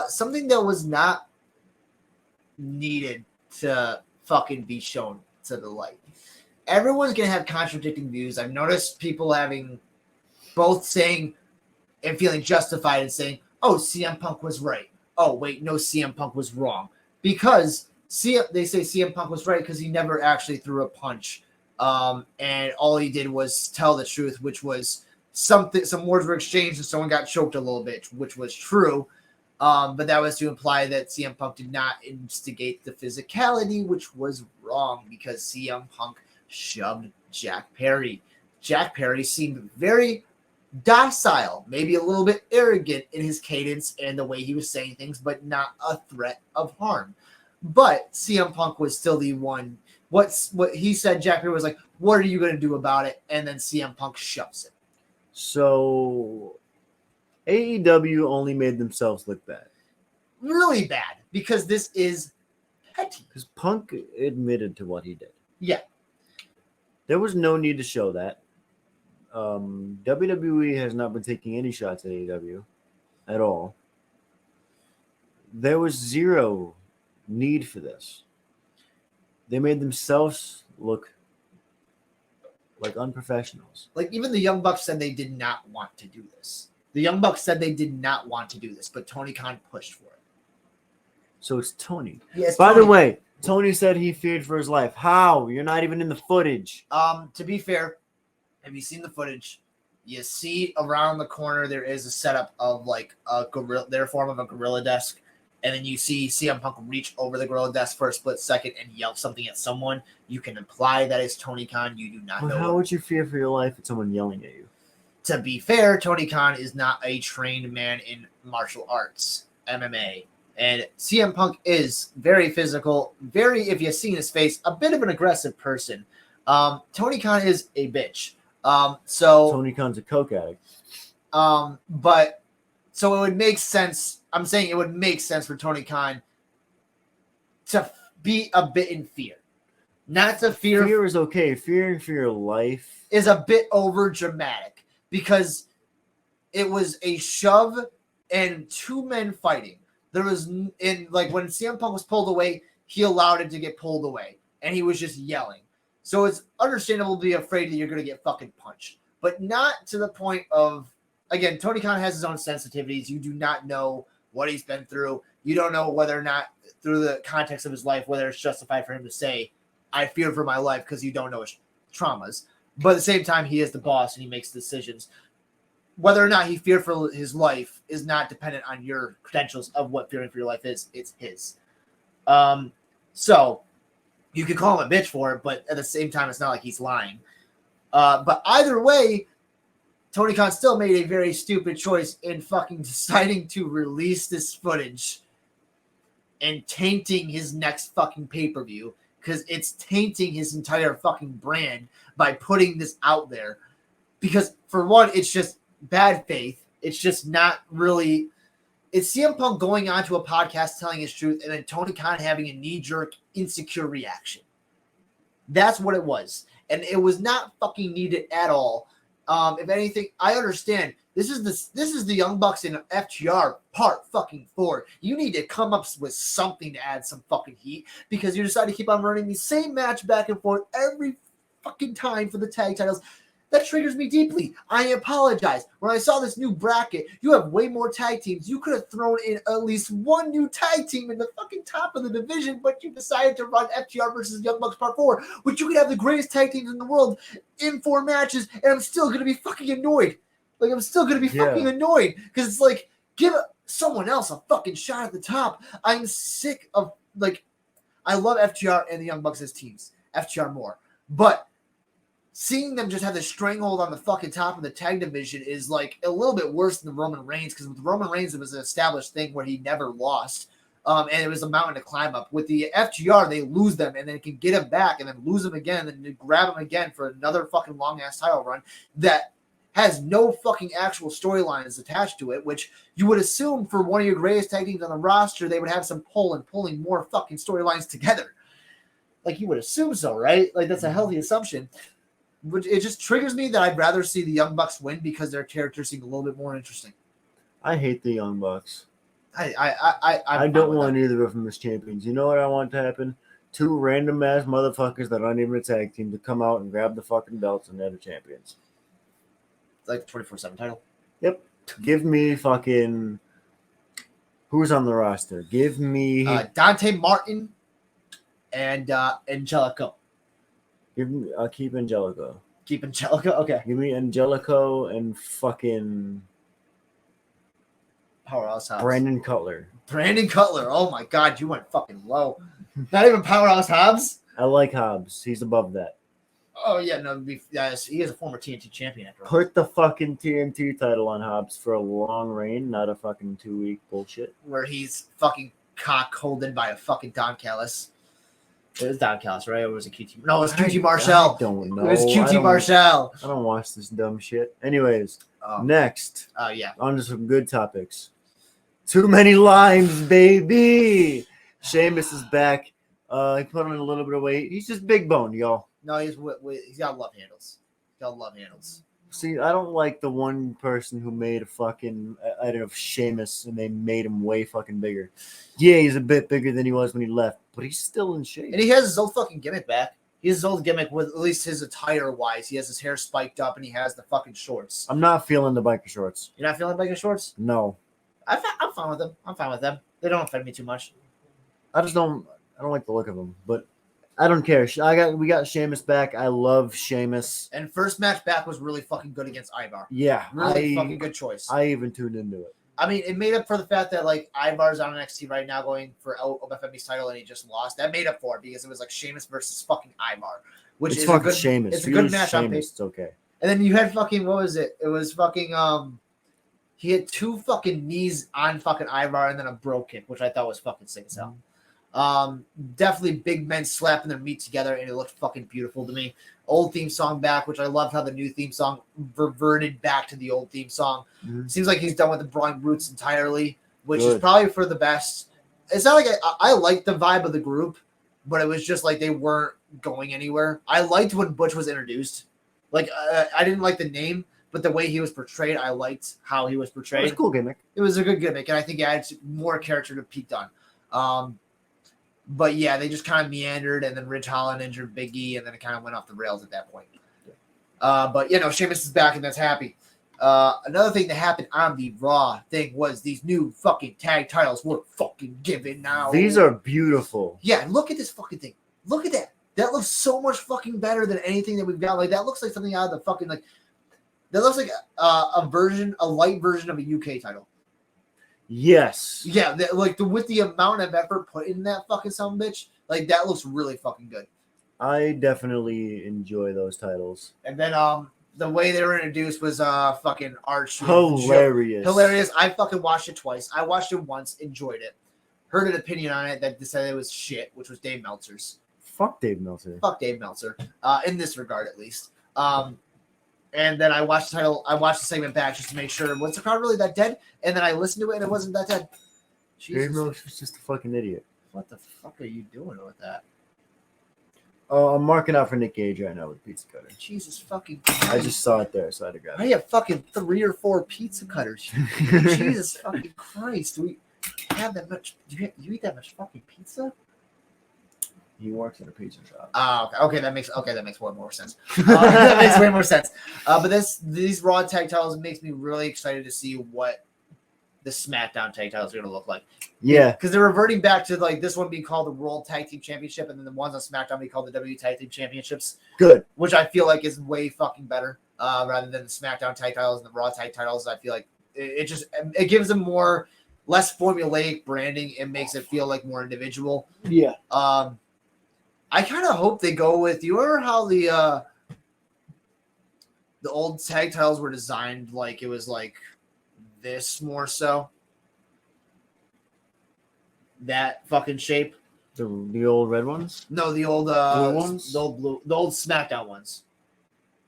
Something that was not needed to fucking be shown to the light. Everyone's gonna have contradicting views. I've noticed people having both saying and feeling justified and saying, "Oh, CM Punk was right." Oh, wait, no, CM Punk was wrong, because they say CM Punk was right because he never actually threw a punch, and all he did was tell the truth, which was some words were exchanged and someone got choked a little bit, which was true. But that was to imply that CM Punk did not instigate the physicality, which was wrong, because CM Punk shoved Jack Perry. Jack Perry seemed very docile, maybe a little bit arrogant in his cadence and the way he was saying things, but not a threat of harm. But CM Punk was still the one. What he said, Jack Perry was like, "What are you going to do about it?" And then CM Punk shoves it. So AEW only made themselves look bad. Really bad, because this is petty. Because Punk admitted to what he did. Yeah. There was no need to show that. WWE has not been taking any shots at AEW at all. There was zero need for this. They made themselves look like unprofessionals. Like, even the Young Bucks said they did not want to do this. The Young Bucks said they did not want to do this, but Tony Khan pushed for it. So it's Tony. Yes. By the way, Tony said he feared for his life. How? You're not even in the footage. To be fair, have you seen the footage? You see around the corner there is a setup of like their form of a gorilla desk, and then you see CM Punk reach over the gorilla desk for a split second and yell something at someone. You can imply that is Tony Khan. You do not know. How would you fear for your life with someone yelling at you? To be fair, Tony Khan is not a trained man in martial arts, MMA. And CM Punk is very physical, if you've seen his face, a bit of an aggressive person. Tony Khan is a bitch. So Tony Khan's a coke addict. But so it would make sense. I'm saying it would make sense for Tony Khan to be a bit in fear. Not to fear. Fear is okay. Fearing for your life is a bit over dramatic, because it was a shove and two men fighting. There was when CM Punk was pulled away, he allowed it to get pulled away, and he was just yelling. So it's understandable to be afraid that you're going to get fucking punched, but not to the point of, again, Tony Khan has his own sensitivities. You do not know what he's been through. You don't know whether or not, through the context of his life, whether it's justified for him to say, "I fear for my life," because you don't know his traumas. But at the same time, he is the boss and he makes decisions. Whether or not he feared for his life is not dependent on your credentials of what fearing for your life is. It's his. So you can call him a bitch for it, but at the same time, it's not like he's lying. But either way, Tony Khan still made a very stupid choice in fucking deciding to release this footage and tainting his next fucking pay-per-view because it's tainting his entire fucking brand by putting this out there. Because for one, it's just bad faith. It's just not really. It's CM Punk going onto a podcast telling his truth, and then Tony Khan having a knee-jerk, insecure reaction. That's what it was, and it was not fucking needed at all. If anything, I understand. This is the Young Bucks in FTR part fucking 4. You need to come up with something to add some fucking heat because you decide to keep on running the same match back and forth every fucking time for the tag titles. That triggers me deeply. I apologize. When I saw this new bracket, you have way more tag teams. You could have thrown in at least one new tag team in the fucking top of the division, but you decided to run FTR versus Young Bucks Part 4, which you could have the greatest tag teams in the world in 4 matches, and I'm still going to be fucking annoyed. Like, I'm still going to be fucking annoyed because it's like, give someone else a fucking shot at the top. I'm sick of, like, I love FTR and the Young Bucks as teams. FTR more. But seeing them just have the stranglehold on the fucking top of the tag division is like a little bit worse than the Roman Reigns, because with Roman Reigns, it was an established thing where he never lost. And it was a mountain to climb up. With the FTR, they lose them and then can get them back and then lose them again and then grab them again for another fucking long ass title run that has no fucking actual storylines attached to it, which you would assume for one of your greatest tag teams on the roster, they would have some pull and pulling more fucking storylines together. Like, you would assume so, right? Like, that's a healthy assumption. It just triggers me that I'd rather see the Young Bucks win because their characters seem a little bit more interesting. I hate the Young Bucks. I don't want either of them as champions. You know what I want to happen? 2 random ass motherfuckers that aren't even a tag team to come out and grab the fucking belts and they're the champions. Like the 24/7 title. Yep. Give me fucking. Who's on the roster? Give me Dante Martin and Angelico. Give me. I'll keep Angelico. Keep Angelico. Okay. Give me Angelico and fucking Powerhouse Hobbs. Brandon Cutler. Brandon Cutler. Oh my God, you went fucking low. Not even Powerhouse Hobbs. I like Hobbs. He's above that. Oh yeah, no, he is a former TNT champion. After all. Put the fucking TNT title on Hobbs for a long reign, not a fucking 2-week bullshit. Where he's fucking cock-holded by a fucking Don Callis. It was Don Callis, right? Or was it QT? No, it was QT Marshall. I don't know. It was QT Marshall. I don't watch this dumb shit. Anyways, Oh. next. Oh yeah. On to some good topics. Too many lines, baby. Sheamus is back. He put on a little bit of weight. He's just big boned, y'all. No, he's got love handles. He's got love handles. See, I don't like the one person who made a fucking out of Sheamus and they made him way fucking bigger. Yeah, he's a bit bigger than he was when he left, but he's still in shape. And he has his old fucking gimmick back. He has his old gimmick with at least his attire wise. He has his hair spiked up and he has the fucking shorts. I'm not feeling the biker shorts. You're not feeling biker shorts? No. I'm fine with them. I'm fine with them. They don't offend me too much. I don't like the look of them, but I don't care. We got Sheamus back. I love Sheamus. And first match back was really fucking good against Ivar. Yeah. Really fucking good choice. I even tuned into it. I mean, it made up for the fact that like Ivar's on NXT right now going for OFMB's title and he just lost. That made up for it because it was like Sheamus versus fucking Ivar. Which it's is fucking a good, Sheamus. It's a good match on paper. It's okay. And then you had fucking, what was it? It was fucking he had 2 fucking knees on fucking Ivar and then a bro kick, which I thought was fucking sick as hell. Definitely big men slapping their meat together, and it looked fucking beautiful to me. Old theme song back, which I loved how the new theme song reverted back to the old theme song. Mm-hmm. Seems like he's done with the Brawling Brutes entirely, which is probably for the best. It's not like I liked the vibe of the group, but it was just like they weren't going anywhere. I liked when Butch was introduced. Like, I didn't like the name, but the way he was portrayed, I liked how he was portrayed. It was a cool gimmick. It was a good gimmick, and I think it added more character to Pete Dunne. But yeah, they just kind of meandered, and then Ridge Holland injured Big E, and then it kind of went off the rails at that point. But Sheamus is back, and that's happy. Another thing that happened on the Raw thing was these new fucking tag titles were fucking given now. These are beautiful. Yeah, look at this fucking thing. Look at that. That looks so much fucking better than anything that we've got. Like, that looks like something out of the fucking, like, that looks like a light version of a UK title. Yes. Yeah, with the amount of effort put in that fucking son of a bitch, like, that looks really fucking good. I definitely enjoy those titles. And then the way they were introduced was fucking arch. Hilarious. Hilarious. I fucking watched it twice. I watched it once, enjoyed it. Heard an opinion on it that said it was shit, which was Dave Meltzer's. Fuck Dave Meltzer. Fuck Dave Meltzer. In this regard, at least. And then I watched the segment back just to make sure, was the crowd really that dead? And then I listened to it and it wasn't that dead. Dave Meltzer's just a fucking idiot. What the fuck are you doing with that? Oh, I'm marking out for Nick Gage right now with pizza cutter. Jesus fucking I just saw it there, so I had to grab it. I have fucking 3 or 4 pizza cutters. Jesus fucking Christ. Do we have that much? You eat that much fucking pizza? He works at a pizza shop. Okay, that makes way more sense. That makes way more sense. But these Raw tag titles makes me really excited to see what the SmackDown tag titles are going to look like. Yeah, because they're reverting back to like this one being called the World Tag Team Championship, and then the ones on SmackDown being called the W Tag Team Championships. Good. Which I feel like is way fucking better, rather than the SmackDown tag titles and the Raw tag titles. I feel like it gives them less formulaic branding. It makes it feel like more individual. Yeah. I kind of hope they go with, you remember how the old tag titles were designed like it was like this more so? That fucking shape. The old red ones? No, the old blue ones? the old SmackDown ones.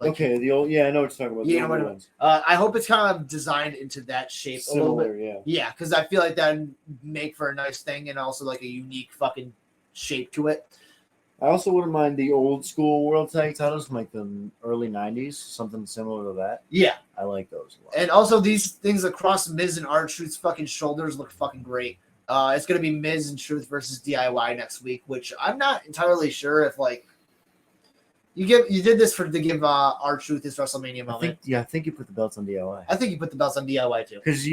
Like, okay, I know what you're talking about. Yeah, the old ones. I hope it's kind of designed into that shape a little bit. Yeah. Yeah, because I feel like that would make for a nice thing and also like a unique fucking shape to it. I also wouldn't mind the old school world tag titles from like the early 90s, something similar to that. Yeah. I like those a lot. And also these things across Miz and R-Truth's fucking shoulders look fucking great. It's going to be Miz and Truth versus DIY next week, which I'm not entirely sure if like you did this to give R-Truth his WrestleMania moment. I think you put the belts on DIY. I think you put the belts on DIY too. Because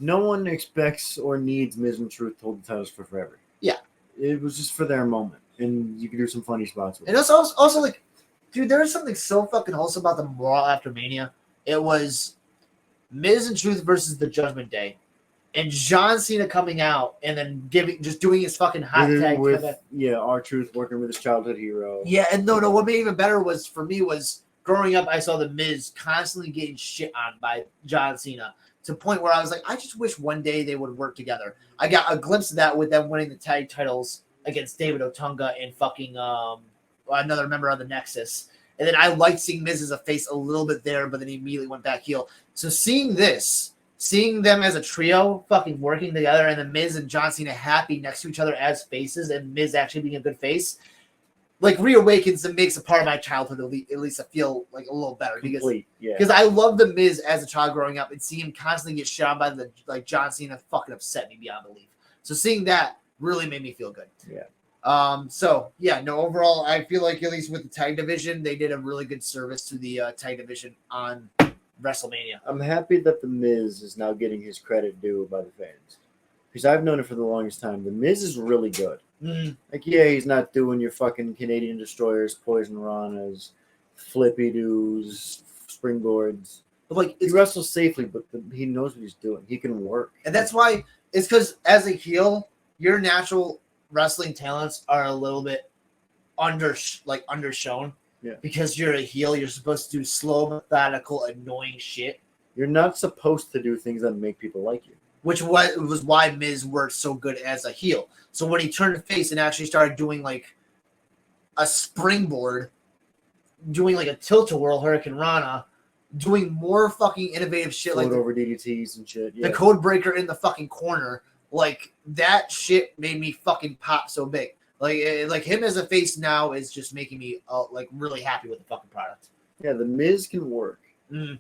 no one expects or needs Miz and Truth to hold the titles for forever. Yeah. It was just for their moment. And you can do some funny spots with it. And it's also like, dude, there was something so fucking wholesome about the Raw after Mania. It was Miz and Truth versus the Judgment Day. And John Cena coming out and then doing his fucking hot tag with R-Truth working with his childhood hero. Yeah, and no, what made it even better was for me was growing up, I saw the Miz constantly getting shit on by John Cena to the point where I was like, I just wish one day they would work together. I got a glimpse of that with them winning the tag titles against David Otunga and fucking another member of the Nexus. And then I liked seeing Miz as a face a little bit there, but then he immediately went back heel. So seeing them as a trio fucking working together and the Miz and John Cena happy next to each other as faces and Miz actually being a good face, like reawakens and makes a part of my childhood at least I feel like a little better. Because I love the Miz as a child growing up and seeing him constantly get shot by John Cena fucking upset me beyond belief. So seeing that really made me feel good. Yeah. Overall, I feel like at least with the tag division, they did a really good service to the tag division on WrestleMania. I'm happy that The Miz is now getting his credit due by the fans. Because I've known it for the longest time. The Miz is really good. Mm. Like, yeah, he's not doing your fucking Canadian Destroyers, Poison Ranas, Flippy Doos, Springboards. But like, he wrestles safely, but he knows what he's doing. He can work. And that's why it's because as a heel, your natural wrestling talents are a little bit undershown. Yeah. Because you're a heel, you're supposed to do slow, methodical, annoying shit. You're not supposed to do things that make people like you. Which was why Miz worked so good as a heel. So when he turned face and actually started doing like a springboard, doing like a tilt-a-whirl Hurricane Rana, doing more fucking innovative shit Float like over DDTs and shit. Yeah. The code breaker in the fucking corner, like that shit made me fucking pop so big. Like him as a face now is just making me like really happy with the fucking product. Yeah, the Miz can work. Mm.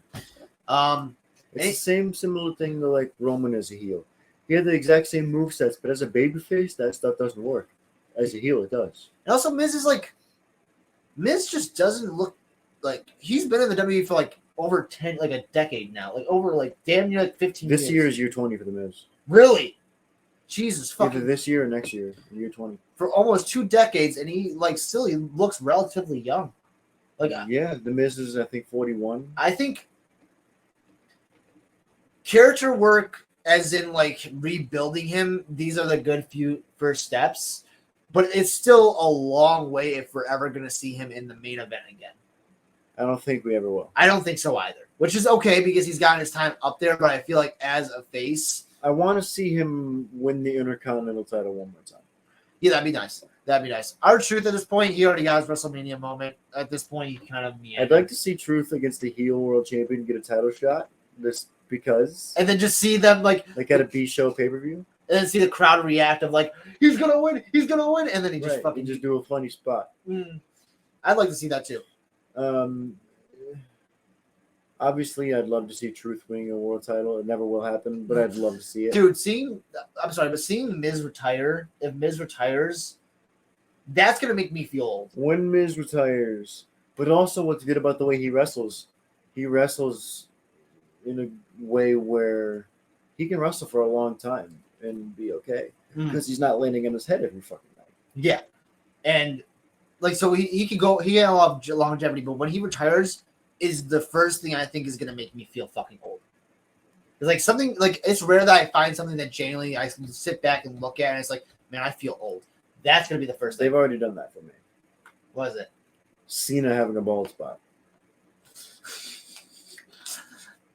It's the same similar thing to like Roman as a heel. He had the exact same movesets, but as a babyface, that stuff doesn't work. As a heel, it does. And also, Miz just doesn't look like he's been in the WWE for like over a decade now, like over like damn near like 15 years. This year is year 20 for the Miz. Really? Jesus fucking. Either this year or next year, year 20. For almost 2 decades, and he looks relatively young. Like yeah, the Miz is I think 41. I think character work, as in like rebuilding him, these are the good few first steps. But it's still a long way if we're ever going to see him in the main event again. I don't think we ever will. I don't think so either. Which is okay because he's gotten his time up there, but I feel like as a face, I want to see him win the Intercontinental title one more time. Yeah, that'd be nice. That'd be nice. Our Truth at this point, he already got his WrestleMania moment. At this point, he kind of I'd like to see Truth against the heel world champion get a title shot. This because and then just see them like at a B show pay-per-view. And then see the crowd react of like, he's gonna win, and then he just fucking just do a funny spot. I'd like to see that too. Obviously, I'd love to see Truth winning a world title. It never will happen, but I'd love to see it. Dude, seeing Miz retire, if Miz retires, that's gonna make me feel old. When Miz retires, but also what's good about the way he wrestles in a way where he can wrestle for a long time and be okay because he's not landing on his head every fucking night. Yeah, and like so he could go. He had a lot of longevity, but when he retires, is the first thing I think is gonna make me feel fucking old. It's like something like it's rare that I find something that genuinely I can sit back and look at, and it's like, man, I feel old. That's gonna be the first thing. They've already done that for me. What is it? Cena having a bald spot.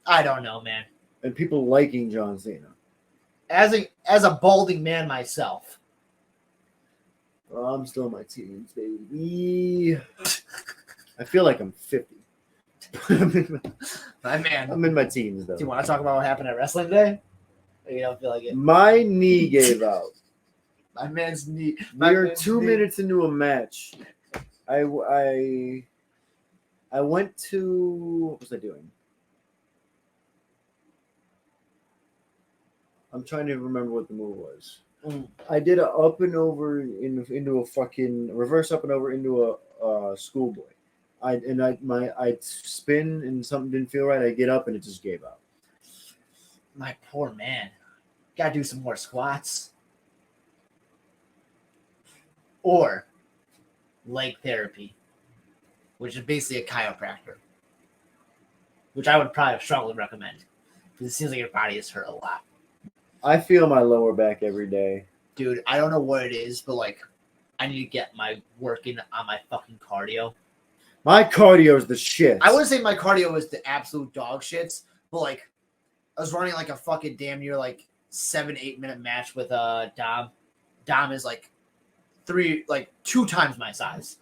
I don't know, man. And people liking John Cena. As a balding man myself. Well, I'm still in my teens, baby. I feel like I'm 50. My man. I'm in my teens, though. Do you want to talk about what happened at Wrestling Day? Or you don't feel like it? My knee gave out. My man's knee. We're 2 minutes into a match. I went to... What was I doing? I'm trying to remember what the move was. I did a up and over into a fucking reverse up and over into a schoolboy. I spin and something didn't feel right. I get up and it just gave out. My poor man. Gotta do some more squats. Or leg therapy, which is basically a chiropractor. Which I would probably strongly recommend. Because it seems like your body is hurt a lot. I feel my lower back every day. Dude, I don't know what it is, but like I need to get my working on my fucking cardio. My cardio is the shit. I wouldn't say my cardio is the absolute dog shits, but like I was running like a fucking damn near like 7-8 minute match with Dom. Dom is like 2 times my size.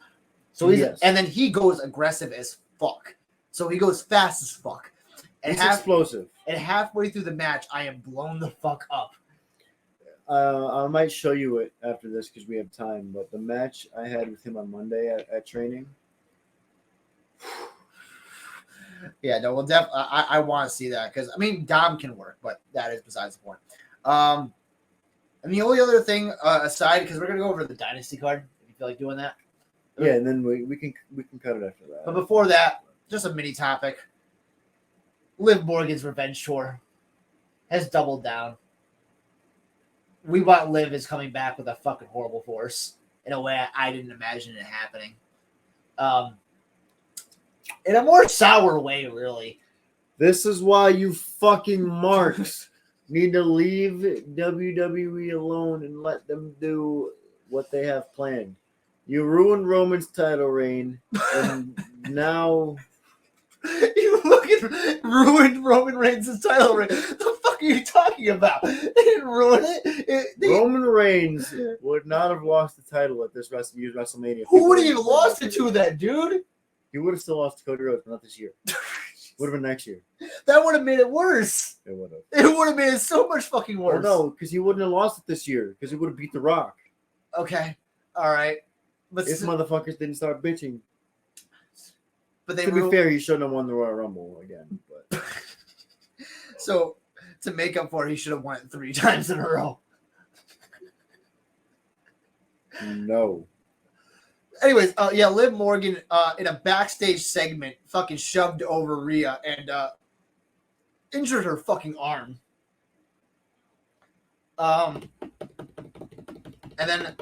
So he's and then he goes aggressive as fuck. So he goes fast as fuck. And it's explosive. And halfway through the match, I am blown the fuck up. I might show you it after this because we have time. But the match I had with him on Monday at training. Yeah, no, well, I want to see that because I mean, Dom can work, but that is besides the point. And the only other thing aside, because we're gonna go over the Dynasty card, if you feel like doing that. Yeah, and then we can cut it after that. But before that, just a mini topic. Liv Morgan's revenge tour has doubled down. We want Liv is coming back with a fucking horrible force in a way I didn't imagine it happening. In a more sour way, really. This is why you fucking marks need to leave WWE alone and let them do what they have planned. You ruined Roman's title reign, and now... You fucking ruined Roman Reigns' title reign. The fuck are you talking about? They didn't ruin it. Roman Reigns would not have lost the title at this WrestleMania. Who would have even lost it to that, dude? He would have still lost to Cody Rhodes, but not this year. Would have been next year. That would have made it worse. It would have. It would have made it so much fucking worse. Oh, no, because he wouldn't have lost it this year, because he would have beat The Rock. Okay. All right. But if motherfuckers didn't start bitching. But they to be fair, he shouldn't have won the Royal Rumble again. But so to make up for it, he should have won it 3 times in a row. No. Anyways, yeah, Liv Morgan in a backstage segment fucking shoved over Rhea and injured her fucking arm. And then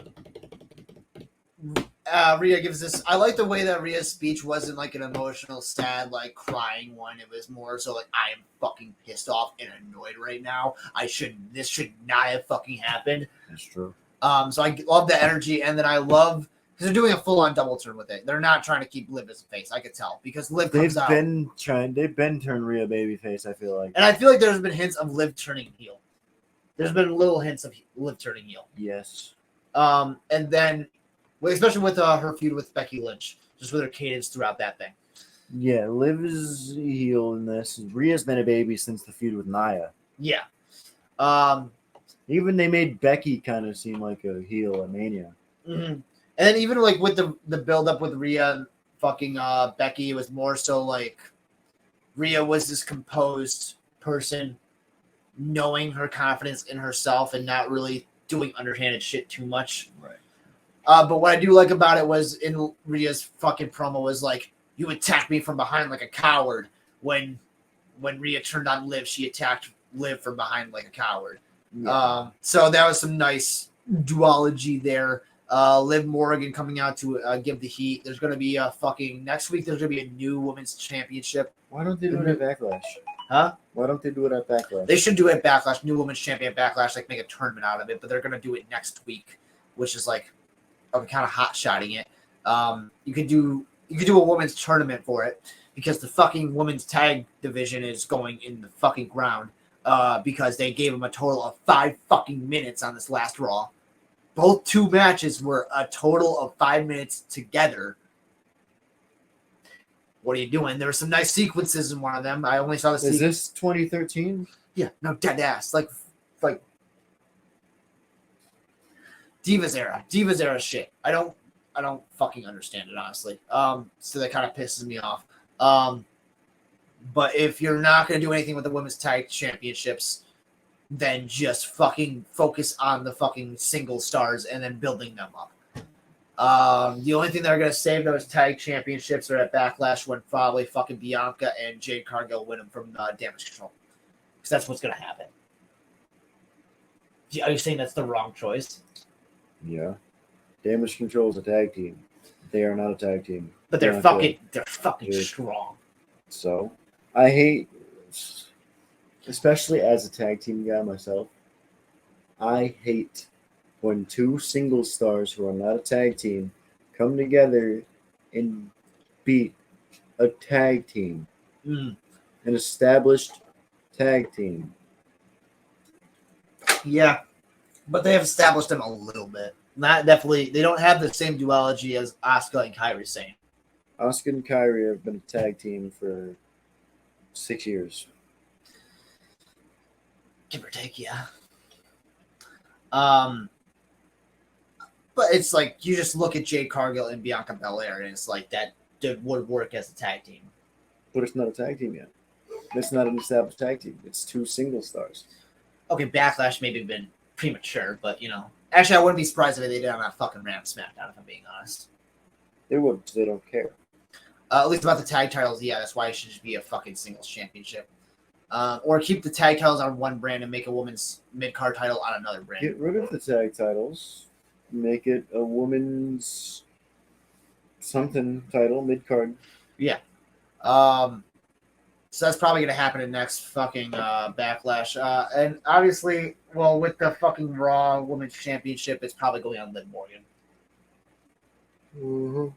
Rhea gives this. I like the way that Rhea's speech wasn't like an emotional, sad, like crying one. It was more so like, I am fucking pissed off and annoyed right now. This should not have fucking happened. That's true. So I love the energy, and then I love because they're doing a full on double turn with it. They're not trying to keep Liv as a face. I could tell because Liv comes out. They've been turned Rhea babyface. I feel like, and I feel like there's been hints of Liv turning heel. There's been little hints of Liv turning heel. Yes. And then Well, especially with her feud with Becky Lynch, just with her cadence throughout that thing. Yeah, Liv is a heel in this. Rhea's been a baby since the feud with Nia. Yeah. Even they made Becky kind of seem like a heel at Mania. Mm-hmm. And then even like with the build up with Rhea and fucking Becky, it was more so like Rhea was this composed person, knowing her confidence in herself and not really doing underhanded shit too much. Right. But what I do like about it was in Rhea's fucking promo was like, you attacked me from behind like a coward. When Rhea turned on Liv, she attacked Liv from behind like a coward. Yeah. So that was some nice duology there. Liv Morgan coming out to give the heat. There's going to be a fucking next week. There's going to be a new women's championship. Why don't they do it at Backlash? Huh? Why don't they do it at Backlash? They should do it at Backlash. New women's champion at Backlash. Like make a tournament out of it. But they're going to do it next week, which is like kind of hot shotting it. You could do a women's tournament for it because the fucking women's tag division is going in the fucking ground. Because they gave them a total of 5 fucking minutes on this last Raw. Both 2 matches were a total of 5 minutes together. What are you doing? There were some nice sequences in one of them. I only saw the Is this 2013? Yeah, no, dead ass. Like Divas era shit. I don't fucking understand it, honestly. So that kind of pisses me off. But if you're not going to do anything with the women's tag championships, then just fucking focus on the fucking single stars and then building them up. The only thing they're going to save those tag championships are at Backlash when probably fucking Bianca and Jade Cargill win them from Damage Control. Because that's what's going to happen. Are you saying that's the wrong choice? Yeah. Damage Control is a tag team. They are not a tag team. But they're fucking strong. So, I hate, especially as a tag team guy myself, I hate when 2 single stars who are not a tag team come together and beat a tag team, an established tag team. Yeah, but they have established them a little bit. Not definitely. They don't have the same duology as Asuka and Kairi Sane. Asuka and Kairi have been a tag team for 6 years. Give or take, yeah. But it's like you just look at Jade Cargill and Bianca Belair, and it's like that would work as a tag team. But it's not a tag team yet. It's not an established tag team. It's 2 single stars. Okay, Backlash maybe been premature, but actually I wouldn't be surprised if they did on that fucking Ram SmackDown, if I'm being honest. They would, because they don't care. At least about the tag titles, yeah, that's why it should just be a fucking singles championship. Or keep the tag titles on one brand and make a women's mid-card title on another brand. Get rid of the tag titles. Make it a women's something title, mid-card. Yeah. So that's probably going to happen in next fucking Backlash. And obviously, well, with the fucking Raw Women's Championship, it's probably going on Liv Morgan. Mm-hmm.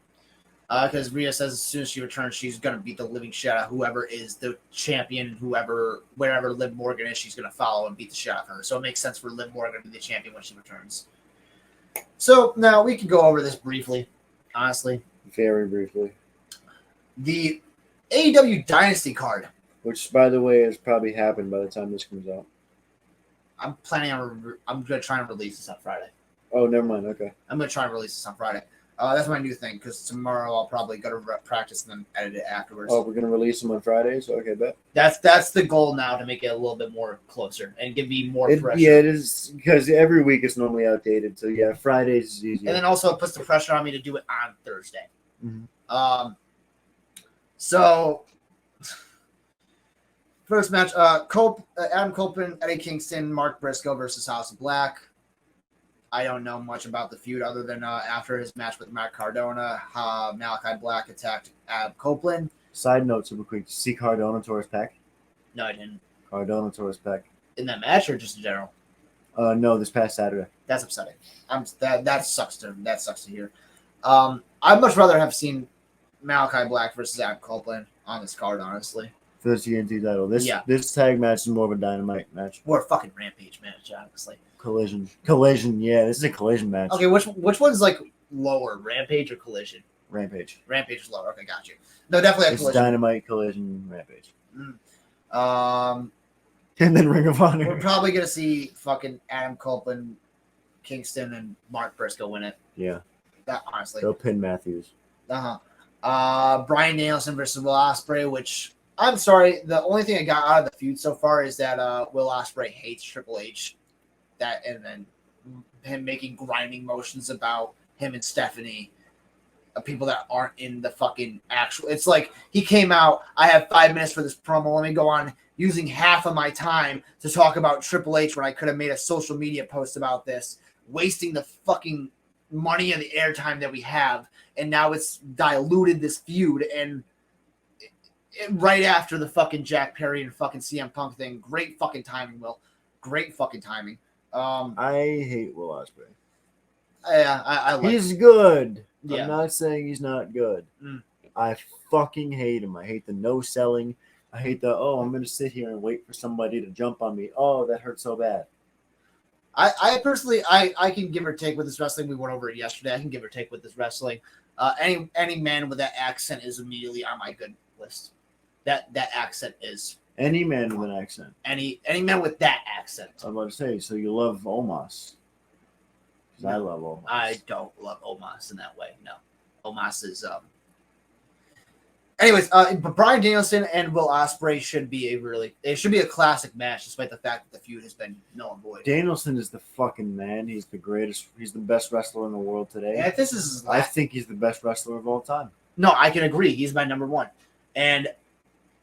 Because Rhea says as soon as she returns, she's going to beat the living shit out of whoever is the champion, wherever Liv Morgan is, she's going to follow and beat the shit out of her. So it makes sense for Liv Morgan to be the champion when she returns. So now we can go over this briefly, honestly. Very briefly. The AEW Dynasty card. Which, by the way, has probably happened by the time this comes out. I'm going to try and release this on Friday. Oh, never mind. Okay. I'm going to try and release this on Friday. That's my new thing, because tomorrow I'll probably go to practice and then edit it afterwards. Oh, we're going to release them on Fridays? Okay, bet. That's the goal now, to make it a little bit more closer and give me more pressure. Yeah, it is, because every week is normally outdated. So, yeah, Fridays is easier. And then also it puts the pressure on me to do it on Thursday. Mm-hmm. So, first match, Adam Copeland, Eddie Kingston, Mark Briscoe versus House of Black. I don't know much about the feud other than after his match with Matt Cardona, Malachi Black attacked Adam Copeland. Side note, super quick. Did you see Cardona tore his pec? No, I didn't. Cardona tore his pec. In that match or just in general? No, this past Saturday. That's upsetting. That sucks to hear. I'd much rather have seen Malachi Black versus Adam Copeland on this card, honestly. For the TNT title. This tag match is more of a Dynamite match. Or a fucking Rampage match, honestly. Collision. Yeah, this is a collision match. Okay, which one's like lower, Rampage or Collision? Rampage. Rampage is lower. Okay, got you. No, definitely a It's Collision. Dynamite, Collision, Rampage. Um, And then Ring of Honor. we're probably gonna see fucking Adam Copeland, Kingston, and Mark Briscoe win it. Yeah. That honestly. They'll pin Matthews. Bryan Danielson versus Will Ospreay, which I'm sorry, the only thing I got out of the feud so far is that Will Ospreay hates Triple H. That and then him making grinding motions about him and Stephanie, people that aren't in the fucking actual. It's like he came out. I have 5 minutes for this promo. Let me go on using half of my time to talk about Triple H when I could have made a social media post about this, wasting the fucking money and the airtime that we have, and now it's diluted this feud. And right after the fucking Jack Perry and fucking CM Punk thing, great fucking timing, Will. Great fucking timing. I hate Will Ospreay. Yeah, I like. He's good. Yeah. I'm not saying he's not good. Mm. I fucking hate him. I hate the no selling. I hate the I'm gonna sit here and wait for somebody to jump on me. Oh, that hurts so bad. I personally I can give or take with this wrestling. We went over it yesterday. I can give or take with this wrestling. Any man with that accent is immediately on my good list. That accent is Any man with an accent. any man with that accent. I was about to say, so you love Omos. Because I love Omos. I don't love Omos in that way. No, Omos is Anyways, but Bryan Danielson and Will Ospreay should be a classic match, despite the fact that the feud has been null and void. Danielson is the fucking man. He's the greatest. He's the best wrestler in the world today. And if this is his I last, think he's the best wrestler of all time. no, I can agree. He's my number one. And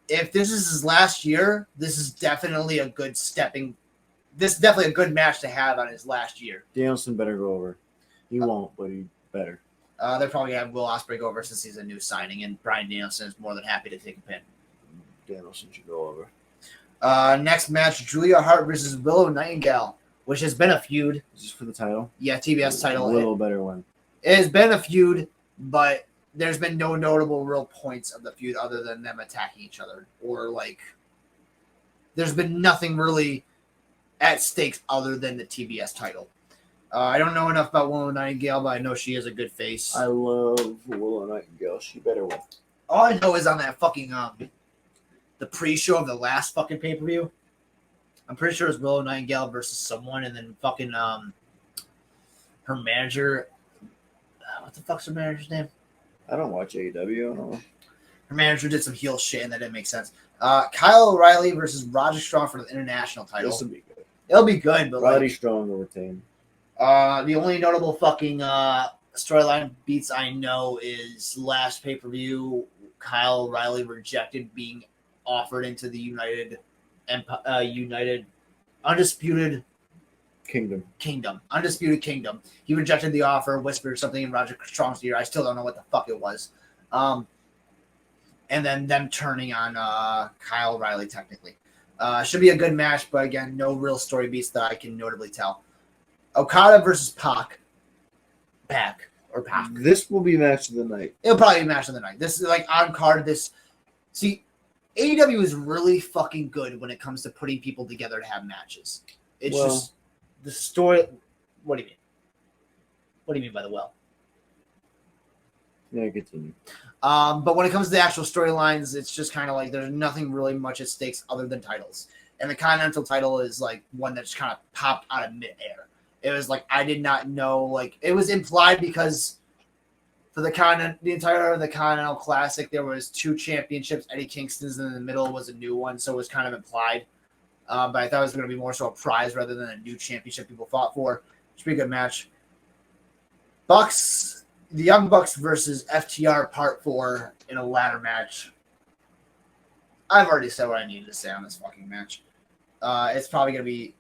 if this is his last year, this is definitely a good This is definitely a good match to have on his last year. Danielson better go over. He won't, but he better. They're probably going to have Will Ospreay go over since he's a new signing, and Bryan Danielson is more than happy to take a pin. Danielson should go over. Next match, Julia Hart versus Willow Nightingale, which has been a feud. Is this for the title? Yeah, TBS title. A little better one. It has been a feud, but there's been no notable real points of the feud other than them attacking each other. Or, there's been nothing really at stakes other than the TBS title. I don't know enough about Willow Nightingale, but I know she has a good face. I love Willow Nightingale. She better win. All I know is on that fucking the pre-show of the last fucking pay-per-view, I'm pretty sure it's Willow Nightingale versus someone, and then fucking her manager. What the fuck's her manager's name? I don't watch AEW. I don't know. Her manager did some heel shit, and that didn't make sense. Kyle O'Reilly versus Roger Strong for the international title. This will be good. It'll be good, but Roddy Strong will retain. The only notable fucking storyline beats I know is last pay-per-view, Kyle O'Reilly rejected being offered into the United Undisputed Kingdom. Undisputed Kingdom. He rejected the offer, whispered something in Roger Strong's ear. I still don't know what the fuck it was. And then them turning on Kyle O'Reilly technically. Should be a good match, but again, no real story beats that I can notably tell. Okada versus Pac. Pac. This will be match of the night. It'll probably be match of the night. This is on card. See, AEW is really fucking good when it comes to putting people together to have matches. It's just the story. What do you mean? What do you mean by the well? Yeah, continue. But when it comes to the actual storylines, it's just kind of there's nothing really much at stakes other than titles. And the Continental title is one that just kind of popped out of midair. It was I did not know, it was implied because for the entire of the Continental Classic, there was 2 championships, Eddie Kingston's, and in the middle was a new one, so it was kind of implied. But I thought it was going to be more so a prize rather than a new championship people fought for. Should be a good match. The Young Bucks versus FTR Part 4 in a ladder match. I've already said what I needed to say on this fucking match. It's probably going to be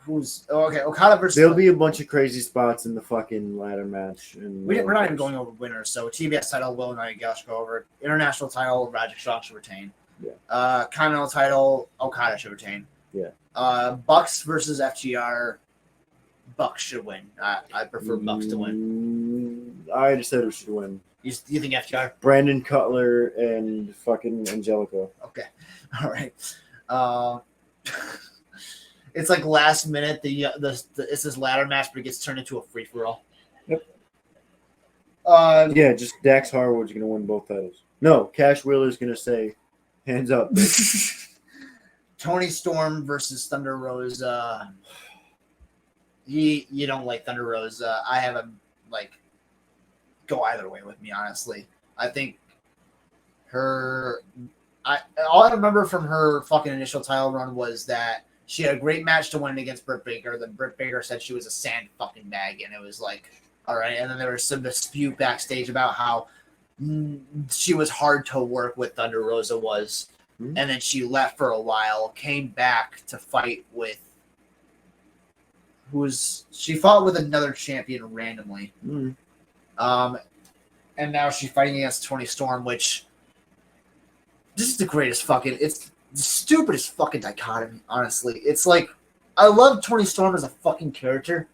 Okada versus. There'll be a bunch of crazy spots in the fucking ladder match. We're not even going over winners. So TBS title, Will Nightingale should go over. International title, Roger Strong should retain. Yeah. Continental title, Okada should retain. Yeah. Bucks versus FTR. Bucks should win. I prefer Bucks to win. I already said who should win. You think FTR? Brandon Cutler and fucking Angelico. Okay. All right. It's last minute. It's this ladder match, but it gets turned into a free for all. Yep. Yeah, just Dax Harwood's going to win both titles. No, Cash Wheeler's going to say, hands up. Tony Storm versus Thunder Rosa. You don't like Thunder Rosa. I have a go either way with me, honestly. I think all I remember from her fucking initial title run was that she had a great match to win against Britt Baker. Then Britt Baker said she was a sand fucking bag, and it was like, all right. And then there was some dispute backstage about how she was hard to work with. Thunder Rosa was, and then she left for a while, came back to fight with she fought with another champion randomly. And now she's fighting against Tony Storm, which this is the greatest fucking. It's the stupidest fucking dichotomy. Honestly, it's like I love Tony Storm as a fucking character.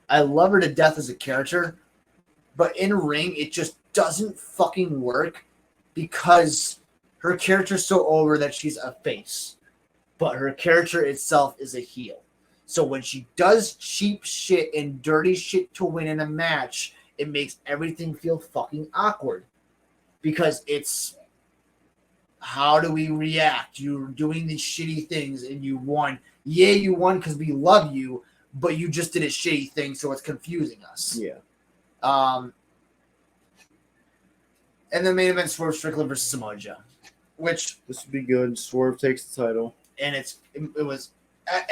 I love her to death as a character, but in ring it just doesn't fucking work because her character's so over that she's a face, but her character itself is a heel. So when she does cheap shit and dirty shit to win in a match, it makes everything feel fucking awkward because it's how do we react? You're doing these shitty things and you won. Yeah, you won because we love you, but you just did a shitty thing, so it's confusing us. Yeah. And the main event, Swerve Strickland versus Samoa Joe, which this would be good. Swerve takes the title, and it was.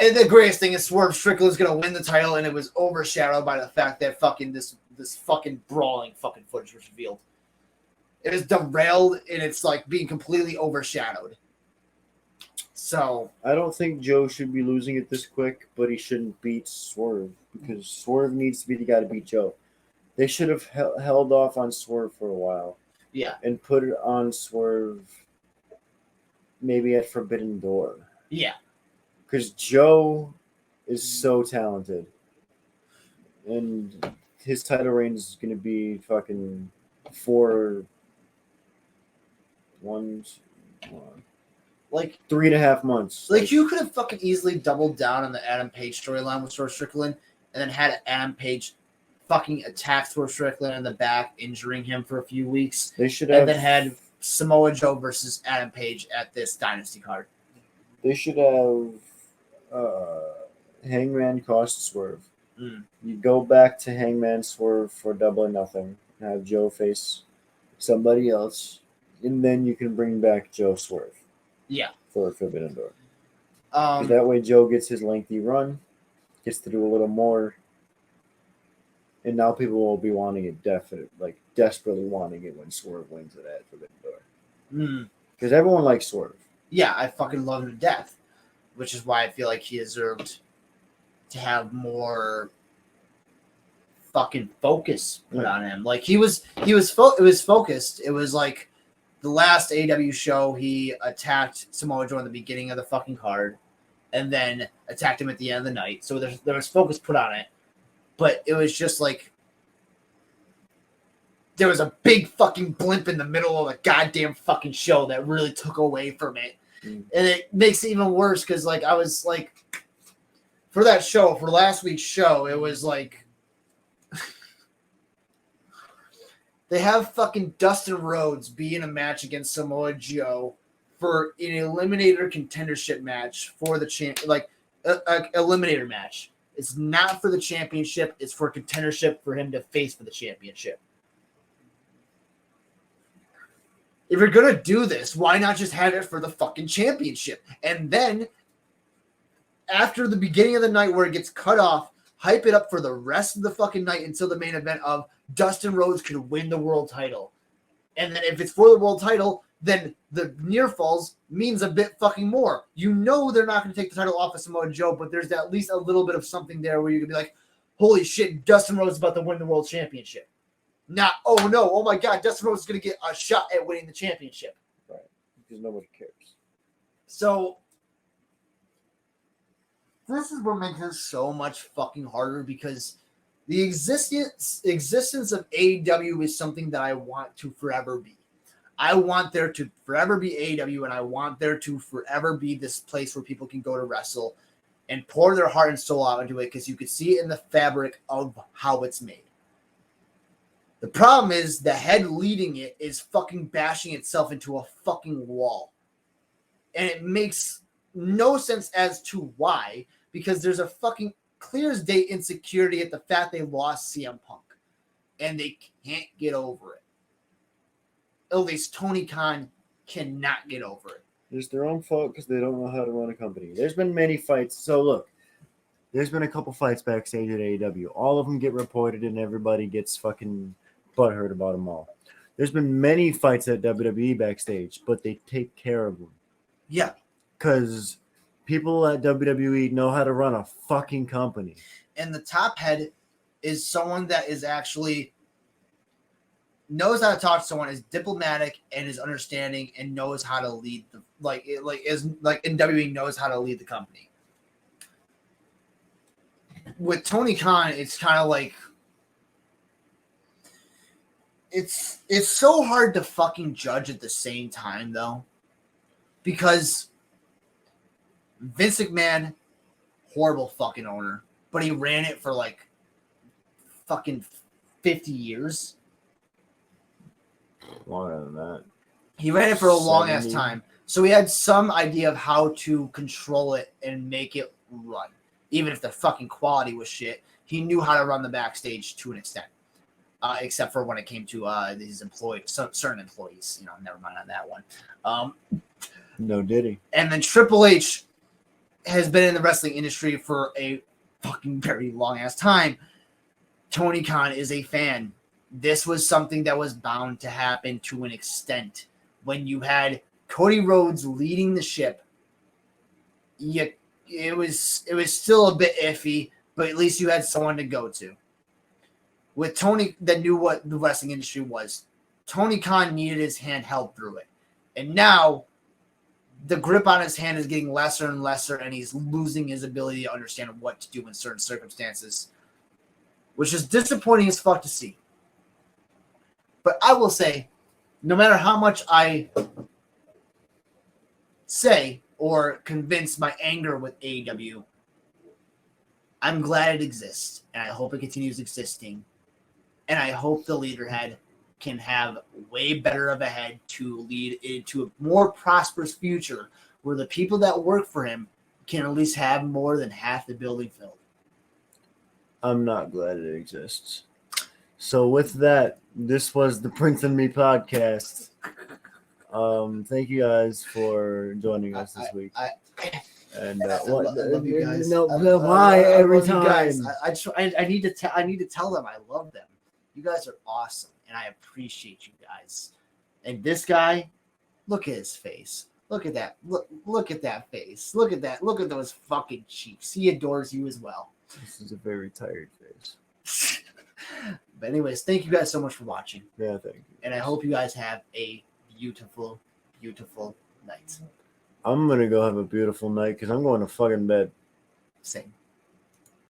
And the greatest thing is Swerve Strickland's gonna win the title, and it was overshadowed by the fact that fucking this fucking brawling fucking footage was revealed. It is derailed, and it's like being completely overshadowed. So I don't think Joe should be losing it this quick, but he shouldn't beat Swerve because Swerve needs to be the guy to beat Joe. They should have held off on Swerve for a while. Yeah, and put it on Swerve maybe at Forbidden Door. Yeah. Because Joe is so talented. And his title reign is going to be fucking 3.5 months. Like you could have fucking easily doubled down on the Adam Page storyline with Swerve Strickland and then had Adam Page fucking attack Swerve Strickland in the back, injuring him for a few weeks. They should have. And then had Samoa Joe versus Adam Page at this Dynasty card. They should have Hangman cost Swerve. You go back to Hangman Swerve for Double or Nothing. Have Joe face somebody else. And then you can bring back Joe Swerve. Yeah. For Forbidden Door. That way Joe gets his lengthy run. Gets to do a little more. And now people will be wanting it desperately wanting it when Swerve wins it at Forbidden Door. Because everyone likes Swerve. Yeah, I fucking love him to death. Which is why I feel like he deserved to have more fucking focus put on him. Like it was focused. It was like the last AEW show, he attacked Samoa Joe in the beginning of the fucking card and then attacked him at the end of the night. So there was focus put on it. But it was just like there was a big fucking blimp in the middle of a goddamn fucking show that really took away from it. And it makes it even worse because like I was like for last week's show, it was like they have fucking Dustin Rhodes be in a match against Samoa Joe for an eliminator contendership match for the eliminator match. It's not for the championship. It's for contendership for him to face for the championship. If you're going to do this, why not just have it for the fucking championship? And then after the beginning of the night where it gets cut off, hype it up for the rest of the fucking night until the main event of Dustin Rhodes could win the world title. And then if it's for the world title, then the near falls means a bit fucking more. You know they're not going to take the title off of Samoa Joe, but there's at least a little bit of something there where you can be like, holy shit, Dustin Rhodes is about to win the world championship. Not, oh no, oh my God, Dustin Rhodes is going to get a shot at winning the championship. Right, because nobody cares. So this is what makes it so much fucking harder because the existence of AEW is something that I want to forever be. I want there to forever be AEW, and I want there to forever be this place where people can go to wrestle and pour their heart and soul out into it because you could see it in the fabric of how it's made. The problem is the head leading it is fucking bashing itself into a fucking wall. And it makes no sense as to why, because there's a fucking clear as day insecurity at the fact they lost CM Punk. And they can't get over it. At least Tony Khan cannot get over it. It's their own fault because they don't know how to run a company. There's been many fights. So look, there's been a couple fights backstage at AEW. All of them get reported and everybody gets fucking butthurt about them all. There's been many fights at WWE backstage, but they take care of them. Yeah. Because people at WWE know how to run a fucking company. And the top head is someone that is actually knows how to talk to someone, is diplomatic and is understanding and knows how to lead the in WWE knows how to lead the company. With Tony Khan, it's kind of like it's so hard to fucking judge at the same time though, because Vince McMahon, horrible fucking owner, but he ran it for like fucking 50 years. Longer than that. He ran it for a long ass time. So he had some idea of how to control it and make it run. Even if the fucking quality was shit, he knew how to run the backstage to an extent. Except for when it came to his certain employees. Never mind on that one. No diddy. And then Triple H has been in the wrestling industry for a fucking very long ass time. Tony Khan is a fan. This was something that was bound to happen to an extent. When you had Cody Rhodes leading the ship, it was still a bit iffy, but at least you had someone to go to. With Tony that knew what the wrestling industry was, Tony Khan needed his hand held through it. And now the grip on his hand is getting lesser and lesser, and he's losing his ability to understand what to do in certain circumstances, which is disappointing as fuck to see. But I will say, no matter how much I say or convince my anger with AEW, I'm glad it exists, and I hope it continues existing. And I hope the leaderhead can have way better of a head to lead into a more prosperous future where the people that work for him can at least have more than half the building filled. I'm not glad it exists. So with that, this was the Prince and Me podcast. Thank you guys for joining us this week. And what? I love you guys. Why every time? I need to tell them I love them. You guys are awesome, and I appreciate you guys. And this guy, look at his face. Look at that. Look at that face. Look at that. Look at those fucking cheeks. He adores you as well. This is a very tired face. But anyways, thank you guys so much for watching. Yeah, thank you. And I hope you guys have a beautiful, beautiful night. I'm going to go have a beautiful night because I'm going to fucking bed. Same.